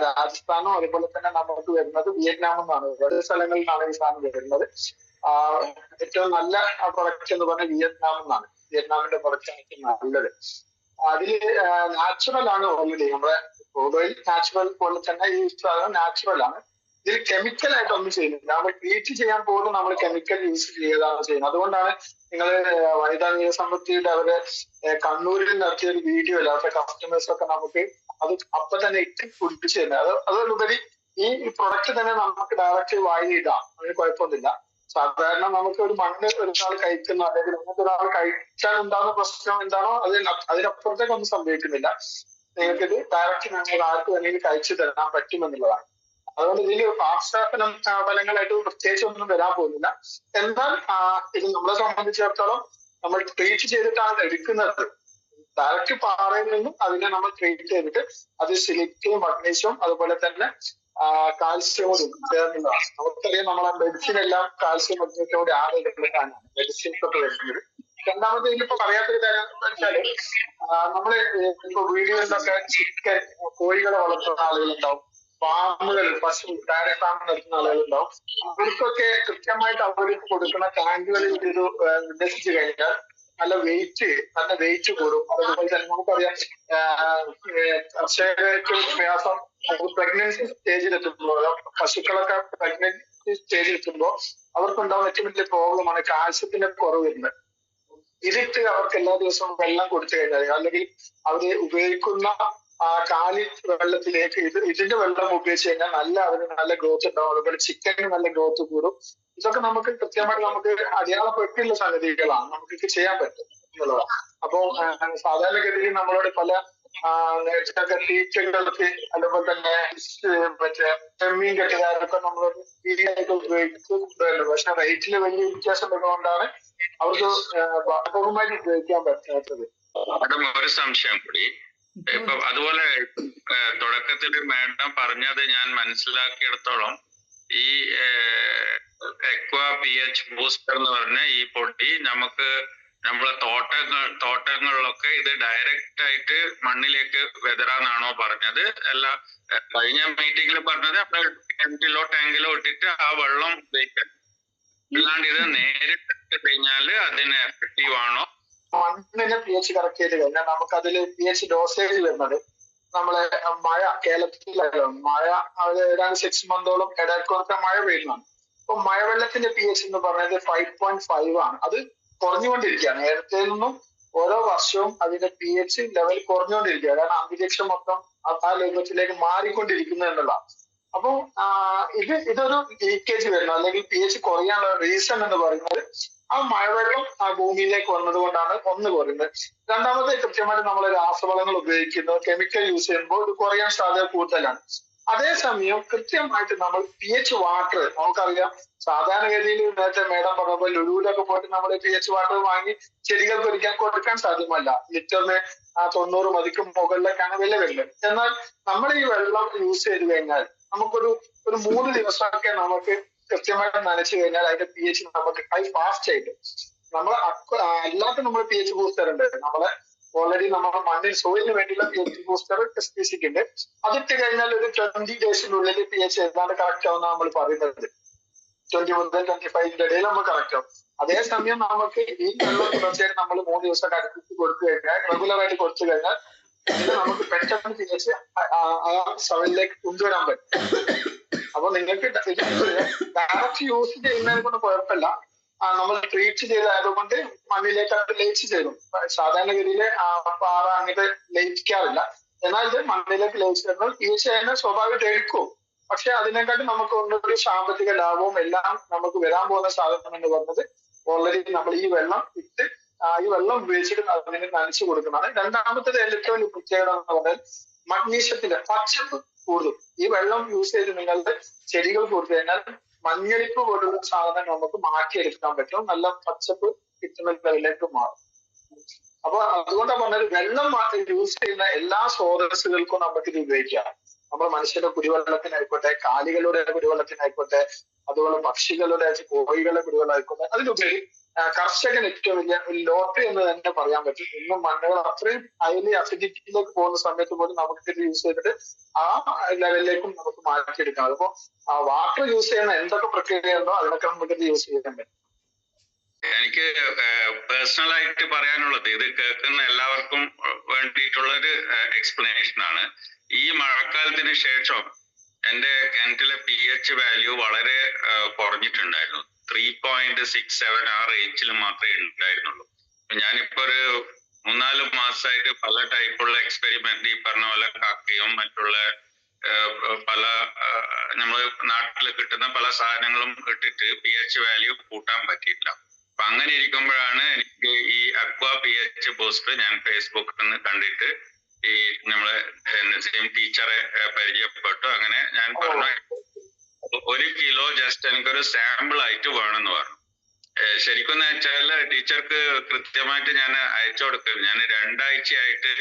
രാജസ്ഥാനും അതുപോലെ തന്നെ നമുക്ക് വരുന്നത് വിയറ്റ്നാമിൽ നിന്നാണ്. വേറെ സ്ഥലങ്ങളിൽ നിന്നാണ് ഈ സാധനം വരുന്നത്. ഏറ്റവും നല്ല പ്രൊഡക്റ്റ് എന്ന് പറഞ്ഞാൽ വിയറ്റ്നാമിൽ നിന്നാണ്. വിയറ്റ്നാമിന്റെ പ്രൊഡക്റ്റാണ് ഏറ്റവും നല്ലത്. അതില് നാച്ചുറൽ ആണ് ഓൾറെഡി. നമ്മുടെ ക്രൂഡ് ഓയിൽ നാച്ചുറൽ പോലെ തന്നെ ഈ സാധനം നാച്ചുറൽ ആണ്. ഇതിൽ കെമിക്കൽ ആയിട്ട് ഒന്നും ചെയ്യുന്നില്ല. നമ്മൾ ട്രീറ്റ് ചെയ്യാൻ പോലും നമ്മൾ കെമിക്കൽ യൂസ് ചെയ്താണ് ചെയ്യുന്നത്. അതുകൊണ്ടാണ് നിങ്ങൾ വനിതാ നിയമസമിതിയുടെ അവര് കണ്ണൂരിൽ നടത്തിയ ഒരു വീഡിയോ അല്ല, അവരുടെ കസ്റ്റമേഴ്സ് ഒക്കെ നമുക്ക് അത് അപ്പൊ തന്നെ ഇട്ട് കുടിപ്പിച്ചു തരുന്നത്. അതുപരി ഈ പ്രൊഡക്റ്റ് തന്നെ നമുക്ക് ഡയറക്റ്റ് വായിലിടാം, അതിന് കുഴപ്പമൊന്നുമില്ല. സാധാരണ നമുക്ക് ഒരു മണ്ണ് ഒരാൾ കഴിക്കുന്ന അല്ലെങ്കിൽ അങ്ങനത്തെ ഒരാൾ കഴിച്ചാൽ ഉണ്ടാകുന്ന പ്രശ്നം എന്താണോ അതിനപ്പുറത്തേക്ക് ഒന്നും സംഭവിക്കുന്നില്ല. നിങ്ങൾക്കിത് ഡയറക്റ്റ് ഞങ്ങൾ ആർക്ക് വേണമെങ്കിൽ കഴിച്ചു തരാൻ പറ്റുമെന്നുള്ളതാണ്. അതുകൊണ്ട് ഇതിൽ പാർശ്വഫലം ഫലങ്ങളായിട്ട് പ്രത്യേകിച്ച് ഒന്നും വരാൻ പോകുന്നില്ല. എന്നാൽ ഇത് നമ്മളെ സംബന്ധിച്ചിടത്തോളം നമ്മൾ ട്രീറ്റ് ചെയ്തിട്ടാണ് എടുക്കുന്നത്. ഡയറക്റ്റ് പാറയിൽ നിന്നും അതിനെ നമ്മൾ ട്രീറ്റ് ചെയ്തിട്ട് അത് സിലിക്കയും മഗ്നീഷ്യവും അതുപോലെ തന്നെ കാൽസ്യം കൂടി ചേർന്നതാണ്. നമുക്കറിയാം നമ്മളെ മെഡിസിൻ എല്ലാം കാൽസ്യം മഗ്നീഷ്യം കൂടി ആഡ് ചെയ്തിട്ടുള്ളതാണ് മെഡിസിൻസ് ഒക്കെ വരുന്നത്. രണ്ടാമത്തെ ഇതിലിപ്പോ പറയാത്തൊരു കാര്യം എന്ന് വെച്ചാല് നമ്മള് ഇപ്പൊ വീടുകളിലൊക്കെ ചിക്കൻ, കോഴികളെ വളർത്തുന്ന ആളുകളുണ്ടാവും, ഫാമുകൾ, പശു ഡയറി ഫാം നടത്തുന്ന ആളുകളുണ്ടാവും. അവർക്കൊക്കെ കൃത്യമായിട്ട് അവർക്ക് കൊടുക്കുന്ന ടാങ്കുകളിൽ ഇത് നിർദ്ദേശിച്ചു കഴിഞ്ഞാൽ നല്ല വെയിറ്റ് കൂടും. അതുപോലെ തന്നെ നമുക്കറിയാം കർഷകർക്ക് പ്രയാസം പ്രഗ്നൻസി സ്റ്റേജിലെത്തുമ്പോൾ, പശുക്കളൊക്കെ പ്രഗ്നൻസി സ്റ്റേജിലെത്തുമ്പോൾ അവർക്കുണ്ടാവുന്ന ഏറ്റവും വലിയ പ്രോബ്ലമാണ് കാൽസ്യത്തിന്റെ കുറവ് വരുന്നത്. ഇതിട്ട് അവർക്ക് എല്ലാ ദിവസവും വെള്ളം കൊടുത്തു കഴിഞ്ഞാൽ അല്ലെങ്കിൽ അവര് ഉപയോഗിക്കുന്ന കാലി വെള്ളത്തിലേക്ക് ഇതിന്റെ വെള്ളം ഉപയോഗിച്ച് കഴിഞ്ഞാൽ അവന് നല്ല ഗ്രോത്ത് ഉണ്ടാവും. അതുപോലെ ചിക്കന് നല്ല ഗ്രോത്ത് കൂടും. ഇതൊക്കെ നമുക്ക് കൃത്യമായിട്ട് നമുക്ക് അടയാളപ്പെട്ടുള്ള സംഗതികളാണ്, നമുക്ക് ചെയ്യാൻ പറ്റും എന്നുള്ളതാണ്. അപ്പോ സാധാരണഗതിയിൽ നമ്മളോട് പല നേരത്തെ തീറ്റകൾക്ക് അതുപോലെ തന്നെ മറ്റേ ചെമ്മീൻ കെട്ടുകാരൊക്കെ നമ്മൾ ഈടായിട്ട് ഉപയോഗിക്കുന്നുണ്ടല്ലോ. പക്ഷെ റേറ്റിൽ വലിയ വ്യത്യാസം ഉള്ളതുകൊണ്ടാണ് അവർക്ക് ബാധകമായിട്ട് ഉപയോഗിക്കാൻ പറ്റാത്തത്. ഒരു സംശയം കൂടി. ഇപ്പൊ അതുപോലെ തുടക്കത്തിൽ മാഡം പറഞ്ഞത് ഞാൻ മനസ്സിലാക്കിയിടത്തോളം ഈ എക്വാ pH ബൂസ്റ്റർ എന്ന് പറഞ്ഞ ഈ പൊടി നമുക്ക് നമ്മളെ തോട്ടങ്ങളിലൊക്കെ ഇത് ഡയറക്റ്റ് ആയിട്ട് മണ്ണിലേക്ക് വെതറാന്നാണോ പറഞ്ഞത്? അല്ല, കഴിഞ്ഞ മീറ്റിംഗിൽ പറഞ്ഞത് നമ്മൾ കിണറ്റിലോ ടാങ്കിലോ ഇട്ടിട്ട് ആ വെള്ളം ഉപയോഗിക്കണം, അല്ലാണ്ട് ഇത് നേരിട്ട് കഴിഞ്ഞാല് അതിന് എഫക്റ്റീവ് ആണോ? മണ്ണിന് pH കറക്റ്റ് ചെയ്ത് കഴിഞ്ഞാൽ നമുക്ക് അതിൽ pH ഡോസേജ് വരുന്നത് നമ്മളെ മഴ, കേരളത്തിലല്ലോ മഴ ഏതാണ്ട് 6 മന്തോളം ഇടയ്ക്കൊക്കെ മഴ പെയ്യുന്നതാണ്. അപ്പൊ മഴവെള്ളത്തിന്റെ pH എന്ന് പറഞ്ഞത് 5.5 ആണ്. അത് കുറഞ്ഞുകൊണ്ടിരിക്കുകയാണ്. നേരത്തെ നിന്നും ഓരോ വർഷവും അതിന്റെ pH ലെവൽ കുറഞ്ഞുകൊണ്ടിരിക്കുക. കാരണം അന്തരീക്ഷം മൊത്തം ആ ലെവലിലേക്ക് മാറിക്കൊണ്ടിരിക്കുന്നു എന്നുള്ളതാണ്. അപ്പൊ ഇതൊരു ലീക്കേജ് വരുന്നത് അല്ലെങ്കിൽ pH കുറയാനുള്ള റീസൺ എന്ന് പറയുന്നത് ആ മഴവെള്ളം ആ ഭൂമിയിലേക്ക് വന്നത് കൊണ്ടാണ് ഒന്ന് കുറയുന്നത്. രണ്ടാമത്തെ കൃത്യമായിട്ട് നമ്മൾ രാസവളങ്ങൾ ഉപയോഗിക്കുന്നത്, കെമിക്കൽ യൂസ് ചെയ്യുമ്പോൾ ഇത് കുറയാൻ സാധ്യത കൂടുതലാണ്. അതേസമയം കൃത്യമായിട്ട് നമ്മൾ pH വാട്ടർ നമുക്കറിയാം. സാധാരണഗതിയിൽ നേരത്തെ മേഡം പറഞ്ഞപ്പോൾ ലുലുവിലൊക്കെ പോയിട്ട് നമ്മൾ pH വാട്ടർ വാങ്ങി ചെടികൾക്ക് ഒരിക്കൽ കൊടുക്കാൻ സാധ്യമല്ല. ലിറ്ററിന് 90 മതിക്കും മുകളിലേക്കാണ് വില വരുന്നത്. എന്നാൽ നമ്മൾ ഈ വെള്ളം യൂസ് ചെയ്ത് കഴിഞ്ഞാൽ നമുക്കൊരു 3 ദിവസമൊക്കെ നമുക്ക് കൃത്യമായിട്ട് നനച്ചു കഴിഞ്ഞാൽ അതിന്റെ pH നമുക്ക് ഫാസ്റ്റ് ആയിട്ട് അല്ലാത്ത നമ്മൾ pH ബൂസ്റ്റർ ഉണ്ട്. നമ്മളെ ഓൾറെഡി നമ്മുടെ മണ്ണിൽ സോയിലിന് വേണ്ടിയുള്ള pH ബൂസ്റ്റർ SPC ഉണ്ട്. അതിട്ട് കഴിഞ്ഞാൽ ഒരു 20 ഡേയ്സിനുള്ളിൽ pH ഏതാണ്ട് കറക്റ്റ് ആവുന്ന നമ്മൾ പറയുന്നത്. 20 മുതൽ 25 ഇടയിൽ നമ്മൾ കറക്റ്റ് ആവും. അതേസമയം നമുക്ക് ഈ വെള്ളം തുടർച്ചയായിട്ട് നമ്മൾ 3 ദിവസം അടുപ്പിച്ച് കൊടുത്തു കഴിഞ്ഞാൽ, റെഗുലർ ആയിട്ട് കൊടുത്തു കഴിഞ്ഞാൽ അതിന് നമുക്ക് പെട്ടെന്ന് pH ആ സെവനിലേക്ക് കൊണ്ടുവരാൻ പറ്റും. അപ്പൊ നിങ്ങൾക്ക് ഡയറക്റ്റ് യൂസ് ചെയ്യുന്നതിനെ കൊണ്ട് കുഴപ്പമില്ല. നമ്മൾ ട്രീറ്റ് ചെയ്തായതുകൊണ്ട് മണ്ണിലേക്ക് അത് ലയിച്ച് ചേരും. സാധാരണഗതിയിൽ പാറ അങ്ങോട്ട് ലയിക്കാറില്ല. എന്നാൽ ഇത് മണ്ണിലേക്ക് ലയിച്ചു കഴിഞ്ഞാൽ തീർച്ചയായും സ്വാഭാവികമായിട്ട് എടുക്കും. പക്ഷെ അതിനെക്കാട്ടും നമുക്ക് ഒന്നൊരു സാമ്പത്തിക ലാഭവും എല്ലാം നമുക്ക് വരാൻ പോകുന്ന സാധനം എന്ന് പറഞ്ഞത് ഓൾറെഡി നമ്മൾ ഈ വെള്ളം ഇട്ട് ഈ വെള്ളം ഉപയോഗിച്ചിട്ട് അതിന് നനച്ചു കൊടുക്കുന്നതാണ്. രണ്ടാമത്തേത് ഏറ്റവും വലിയ പ്രത്യേകത എന്ന് പറഞ്ഞാൽ മഗ്നീഷ്യത്തിന്റെ പച്ചപ്പ് കൂടുതൽ. ഈ വെള്ളം യൂസ് ചെയ്ത് നിങ്ങളുടെ ചെടികൾ കൊടുത്തു കഴിഞ്ഞാൽ മഞ്ഞളിപ്പ് പോലുള്ള സാധനം നമുക്ക് മാറ്റിയെടുക്കാൻ പറ്റും. നല്ല പച്ചപ്പ് കിട്ടുന്ന ലെവലിലേക്ക് മാറും. അപ്പൊ അതുകൊണ്ടാണ് പറഞ്ഞത് വെള്ളം യൂസ് ചെയ്യുന്ന എല്ലാ സ്രോതസ്സുകൾക്കും നമുക്ക് ഇത് ഉപയോഗിക്കാം. നമ്മുടെ മനുഷ്യന്റെ കുടിവെള്ളത്തിനായിക്കോട്ടെ, കാലികളുടെ കുടിവെള്ളത്തിനായിക്കോട്ടെ, അതുപോലെ പക്ഷികളുടെ, കോഴികളുടെ കുടിവെള്ളമായിക്കോട്ടെ. അതിലുപരി കർഷകൻ ഏറ്റവും വലിയ ലോട്ടറി എന്ന് തന്നെ പറയാൻ പറ്റും. ഇന്നും മണ്ണുകൾ അത്രയും ഹൈലി അസിഡിറ്റിയിലേക്ക് പോകുന്ന സമയത്ത് പോലും നമുക്ക് ഇത് യൂസ് ചെയ്തിട്ട് ആ ലെവലിലേക്കും നമുക്ക് മാറ്റിയെടുക്കാം. അതിപ്പോ വാട്ടർ യൂസ് ചെയ്യുന്ന എന്തൊക്കെ പ്രക്രിയ ഉണ്ടോ അതിനൊക്കെ നമുക്ക് ഇത് യൂസ് ചെയ്യാൻ പറ്റും. എനിക്ക് പേഴ്സണൽ ആയിട്ട് പറയാനുള്ളത്, ഇത് കേൾക്കുന്ന എല്ലാവർക്കും വേണ്ടിയിട്ടുള്ള ഒരു എക്സ്പ്ലനേഷൻ ആണ്. ഈ മഴക്കാലത്തിന് ശേഷം എന്റെ കിണറ്റിലെ pH വാല്യൂ വളരെ കുറഞ്ഞിട്ടുണ്ടായിരുന്നു. 3.67 ആ റേഞ്ചിൽ മാത്രമേ ഉണ്ടായിരുന്നുള്ളൂ. ഞാനിപ്പോ ഒരു 3-4 മാസമായിട്ട് പല ടൈപ്പുള്ള എക്സ്പെരിമെന്റ്, ഈ പറഞ്ഞ പോലെ കാക്കയും മറ്റുള്ള പല നമ്മൾ നാട്ടിൽ കിട്ടുന്ന പല സാധനങ്ങളും ഇട്ടിട്ട് pH വാല്യൂ കൂട്ടാൻ പറ്റിയില്ല. അപ്പൊ അങ്ങനെ ഇരിക്കുമ്പോഴാണ് എനിക്ക് ഈ അക്വാ pH ബൂസ്റ്റ് ഞാൻ ഫേസ്ബുക്കിൽ നിന്ന് കണ്ടിട്ട് ഈ നമ്മളെ നസീം ടീച്ചറെ പരിചയപ്പെട്ടു. അങ്ങനെ ഞാൻ പറഞ്ഞു 1 കിലോ ജസ്റ്റ് എനിക്കൊരു സാമ്പിൾ ആയിട്ട് വേണമെന്ന് പറഞ്ഞു. ശരിക്കും വെച്ചാൽ ടീച്ചർക്ക് കൃത്യമായിട്ട് ഞാൻ അയച്ചു കൊടുക്കും. ഞാൻ 2 ആഴ്ചയായിട്ട്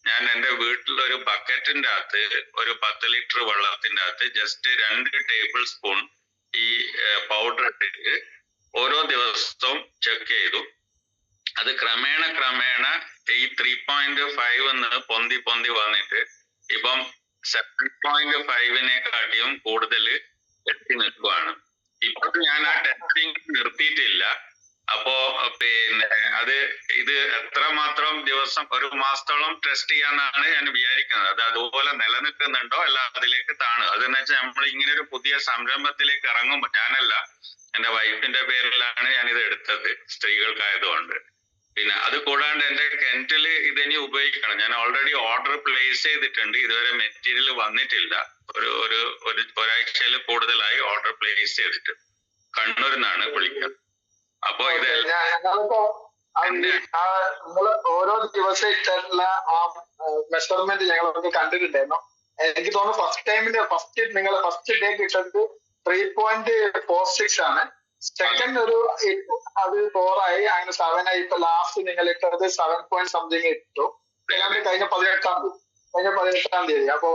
ഞാൻ എന്റെ വീട്ടിലൊരു ബക്കറ്റിന്റെ അകത്ത് ഒരു 10 ലിറ്റർ വെള്ളത്തിന്റെ അകത്ത് ജസ്റ്റ് 2 ടേബിൾ സ്പൂൺ ഈ പൗഡർ ഇട്ടിട്ട് ഓരോ ദിവസവും ചെക്ക് ചെയ്തു. അത് ക്രമേണ ഈ 3.5 പൊന്തി വന്നിട്ട് ഇപ്പം 7.5-നേക്കാട്ടിയും കൂടുതൽ എത്തി നിൽക്കുകയാണ്. ഇപ്പൊ ഞാൻ ആ ടെസ്റ്റിംഗ് നിർത്തിയിട്ടില്ല. അപ്പോ പിന്നെ ഇത് എത്രമാത്രം ദിവസം, 1 മാസത്തോളം ടെസ്റ്റ് ചെയ്യാന്നാണ് ഞാൻ വിചാരിക്കുന്നത്. അത് അതുപോലെ നിലനിൽക്കുന്നുണ്ടോ അല്ല അതിലേക്ക് താണു. അതെന്ന് വെച്ചാൽ നമ്മൾ ഇങ്ങനെ ഒരു പുതിയ സംരംഭത്തിലേക്ക് ഇറങ്ങുമ്പോൾ, ഞാനല്ല, എന്റെ വൈഫിന്റെ പേരിലാണ് ഞാനിത് എടുത്തത്, സ്ത്രീകൾക്കായതുകൊണ്ട്. പിന്നെ അത് കൂടാണ്ട് എന്റെ കിണറ്റിൽ ഇതിനി ഉപയോഗിക്കണം. ഞാൻ ഓൾറെഡി ഓർഡർ പ്ലേസ് ചെയ്തിട്ടുണ്ട്. ഇതുവരെ മെറ്റീരിയൽ വന്നിട്ടില്ല. ഒരാഴ്ചയിൽ കൂടുതലായി ഓർഡർ പ്ലേസ് ചെയ്തിട്ട്. കണ്ണൂരിൽ നിന്നാണ് വിളിക്കുന്നത്. അപ്പോ ഇത് നമ്മള് ഓരോ ദിവസം ഇട്ടുള്ള ആ മെഷർമെന്റ് ഞങ്ങളൊക്കെ കണ്ടിട്ടുണ്ടായിരുന്നു. എനിക്ക് തോന്നുന്നു ഫസ്റ്റ് ഡേ കിട്ടുന്നത് 3.46 ആണ്. സെക്കൻഡ് ഒരു 8, അത് 4 ആയി, അങ്ങനെ 7 ആയി. ഇപ്പൊ ലാസ്റ്റ് നിങ്ങൾ ഇട്ടത് 7 ഇട്ടു. കഴിഞ്ഞ 18-ാം തീയതി. അപ്പൊ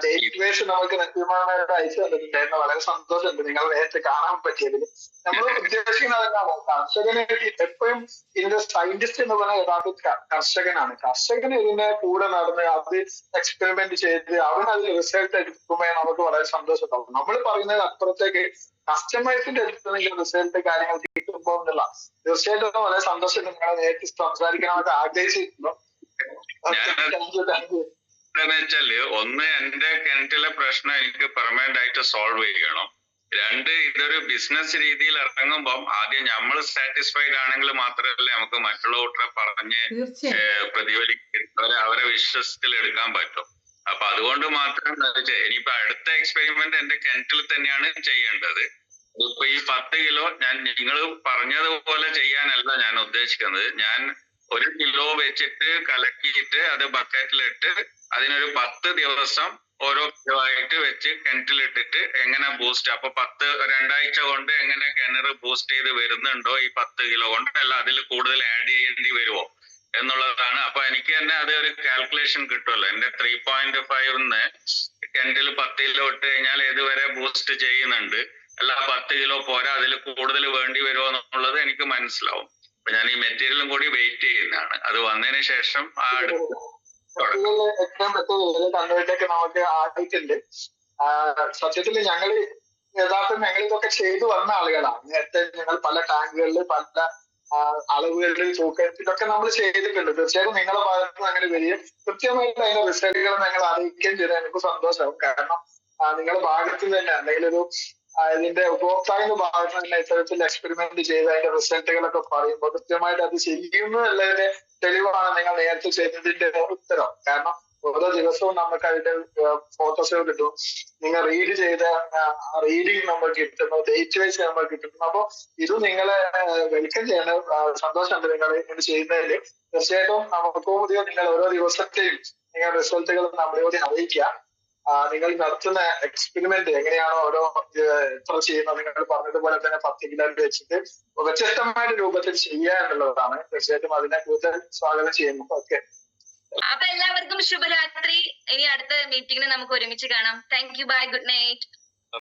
ഡേറ്റ് ബേസ് നമുക്ക് നസീമാനായിട്ട് അയച്ചു തന്നിട്ടുണ്ടായിരുന്നു. വളരെ സന്തോഷമുണ്ട് നിങ്ങൾ നേരത്തെ കാണാൻ പറ്റിയതിൽ. നമ്മൾ ഉദ്ദേശിക്കുന്നത് എന്താണ്, കർഷകന് എപ്പോഴും ഇതിന്റെ സയന്റിസ്റ്റ് എന്ന് പറഞ്ഞാൽ യഥാർത്ഥ കർഷകനാണ്. കർഷകന് ഇതിന്റെ കൂടെ നടന്ന് അത് എക്സ്പെരിമെന്റ് ചെയ്ത് അവൻ അതിൽ റിസൾട്ട് എടുക്കുമ്പോൾ നമുക്ക് വളരെ സന്തോഷം ഉണ്ടാവും. നമ്മൾ പറയുന്നത് അപ്പുറത്തേക്ക് കസ്റ്റമേഴ്സിന്റെ അടുത്ത് റിസൾട്ട് കാര്യങ്ങൾ കിട്ടുമ്പോ എന്നുള്ള തീർച്ചയായിട്ടും വളരെ സന്തോഷം. നിങ്ങളെ നേരിട്ട് സംസാരിക്കണമെന്നൊക്കെ ആഗ്രഹിച്ചിട്ടുണ്ടോ? എന്താന്ന് വെച്ചാല്, ഒന്ന്, എന്റെ കിണറ്റിലെ പ്രശ്നം എനിക്ക് പെർമനന്റ് ആയിട്ട് സോൾവ് ചെയ്യണം. 2, ഇതൊരു ബിസിനസ് രീതിയിൽ ഇറങ്ങുമ്പോൾ ആദ്യം നമ്മൾ സാറ്റിസ്ഫൈഡ് ആണെങ്കിൽ മാത്രമല്ലേ നമുക്ക് മറ്റുള്ള കൂട്ടരെ പറഞ്ഞ് പ്രതിഫലിക്കുന്നവരെ അവരെ വിശ്വാസത്തിൽ എടുക്കാൻ പറ്റും. അപ്പൊ അതുകൊണ്ട് മാത്രം ഇനിയിപ്പോ അടുത്ത എക്സ്പെരിമെന്റ് എന്റെ കിണറ്റിൽ തന്നെയാണ് ചെയ്യേണ്ടത്. ഇപ്പൊ ഈ 10 കിലോ ഞാൻ നിങ്ങൾ പറഞ്ഞതുപോലെ ചെയ്യാനല്ല ഞാൻ ഉദ്ദേശിക്കുന്നത്. ഞാൻ 1 കിലോ വെച്ചിട്ട് കലക്കിയിട്ട് അത് ബക്കറ്റിലിട്ട് അതിനൊരു 10 ദിവസം ഓരോ കിലോ ആയിട്ട് വെച്ച് കിണറ്റിലിട്ടിട്ട് എങ്ങനെ ബൂസ്റ്റ്, അപ്പൊ 2 ആഴ്ച കൊണ്ട് എങ്ങനെ കിണറ് ബൂസ്റ്റ് ചെയ്ത് വരുന്നുണ്ടോ ഈ 10 കിലോ കൊണ്ട്, അല്ല അതിൽ കൂടുതൽ ആഡ് ചെയ്യേണ്ടി വരുമോ എന്നുള്ളതാണ്. അപ്പൊ എനിക്ക് തന്നെ അത് ഒരു കാൽക്കുലേഷൻ കിട്ടുമല്ലോ. എന്റെ 3.5 കിണറ്റിൽ 10 കിലോ ഇട്ട് കഴിഞ്ഞാൽ ഇതുവരെ ബൂസ്റ്റ് ചെയ്യുന്നുണ്ട്, അല്ല 10 കിലോ പോരാ അതിൽ കൂടുതൽ വേണ്ടി വരുമോ എന്നുള്ളത് എനിക്ക് മനസ്സിലാവും. അപ്പൊ ഞാൻ ഈ മെറ്റീരിയലും കൂടി വെയിറ്റ് ചെയ്യുന്നതാണ്. അത് വന്നതിന് ശേഷം ഏറ്റവും പറ്റിയ കണ്ണൂരിലേക്ക് നമുക്ക് ആയിട്ടുണ്ട്. സത്യത്തിൽ ഞങ്ങൾ ഇതൊക്കെ ചെയ്തു വന്ന ആളുകളാണ്. നേരത്തെ ഞങ്ങൾ പല ടാങ്കുകളിൽ പല അളവുകളിൽ തൂക്കത്തിലൊക്കെ നമ്മൾ ചെയ്തിട്ടുണ്ട്. തീർച്ചയായിട്ടും നിങ്ങളുടെ ഭാഗത്ത് നിന്ന് അങ്ങനെ വരികയും കൃത്യമായിട്ട് അതിന്റെ റിസൾട്ടുകൾ ഞങ്ങൾ അറിയിക്കുകയും ചെയ്താൽ എനിക്ക് സന്തോഷമാവും. കാരണം നിങ്ങളുടെ ഭാഗത്ത് തന്നെ അല്ലെങ്കിൽ ഒരു ഇതിന്റെ ഉപഭോക്താവിന്റെ ഭാഗത്ത് തന്നെ ഇത്തരത്തിൽ എക്സ്പെരിമെന്റ് ചെയ്ത് അതിന്റെ റിസൾട്ടുകളൊക്കെ പറയുമ്പോൾ കൃത്യമായിട്ട് അത് ചെയ്യുന്നു എന്നുള്ളതിന്റെ തെളിവാണ് നിങ്ങൾ നേരത്തെ ചെയ്തതിന്റെ ഉത്തരം. കാരണം ഓരോ ദിവസവും നമുക്ക് അതിന്റെ ഫോട്ടോസുകൾ കിട്ടും, നിങ്ങൾ റീഡ് ചെയ്ത റീഡിങ് നമ്മൾ കിട്ടുന്നു, ഡേറ്റ് വൈസ് നമ്മൾ കിട്ടുന്നു. അപ്പൊ ഇത് നിങ്ങളെ വെൽക്കം ചെയ്യണ സന്തോഷമുണ്ട് നിങ്ങൾ ഇത് ചെയ്യുന്നതിൽ. തീർച്ചയായിട്ടും നമുക്കും പുതിയ നിങ്ങൾ ഓരോ ദിവസത്തെയും നിങ്ങൾ റിസൾട്ടുകൾ നമ്മളോട് അറിയിക്കുക. നിങ്ങൾ നടത്തുന്ന എക്സ്പെരിമെന്റ് എങ്ങനെയാണോ ഓരോ എത്ര ചെയ്യുന്നത് നിങ്ങൾ പറഞ്ഞതുപോലെ തന്നെ പർട്ടിക്കുലർ വെച്ചിട്ട് വ്യത്യസ്തമായ രൂപത്തിൽ ചെയ്യുക എന്നുള്ളതാണ്. തീർച്ചയായിട്ടും അതിനെ കൂടുതൽ സ്വാഗതം ചെയ്യുന്നു. ഓക്കെ, അപ്പൊ എല്ലാവർക്കും ശുഭരാത്രി. ഇനി അടുത്ത മീറ്റിംഗിന് നമുക്ക് ഒരുമിച്ച് കാണാം. Thank you, bye, good night.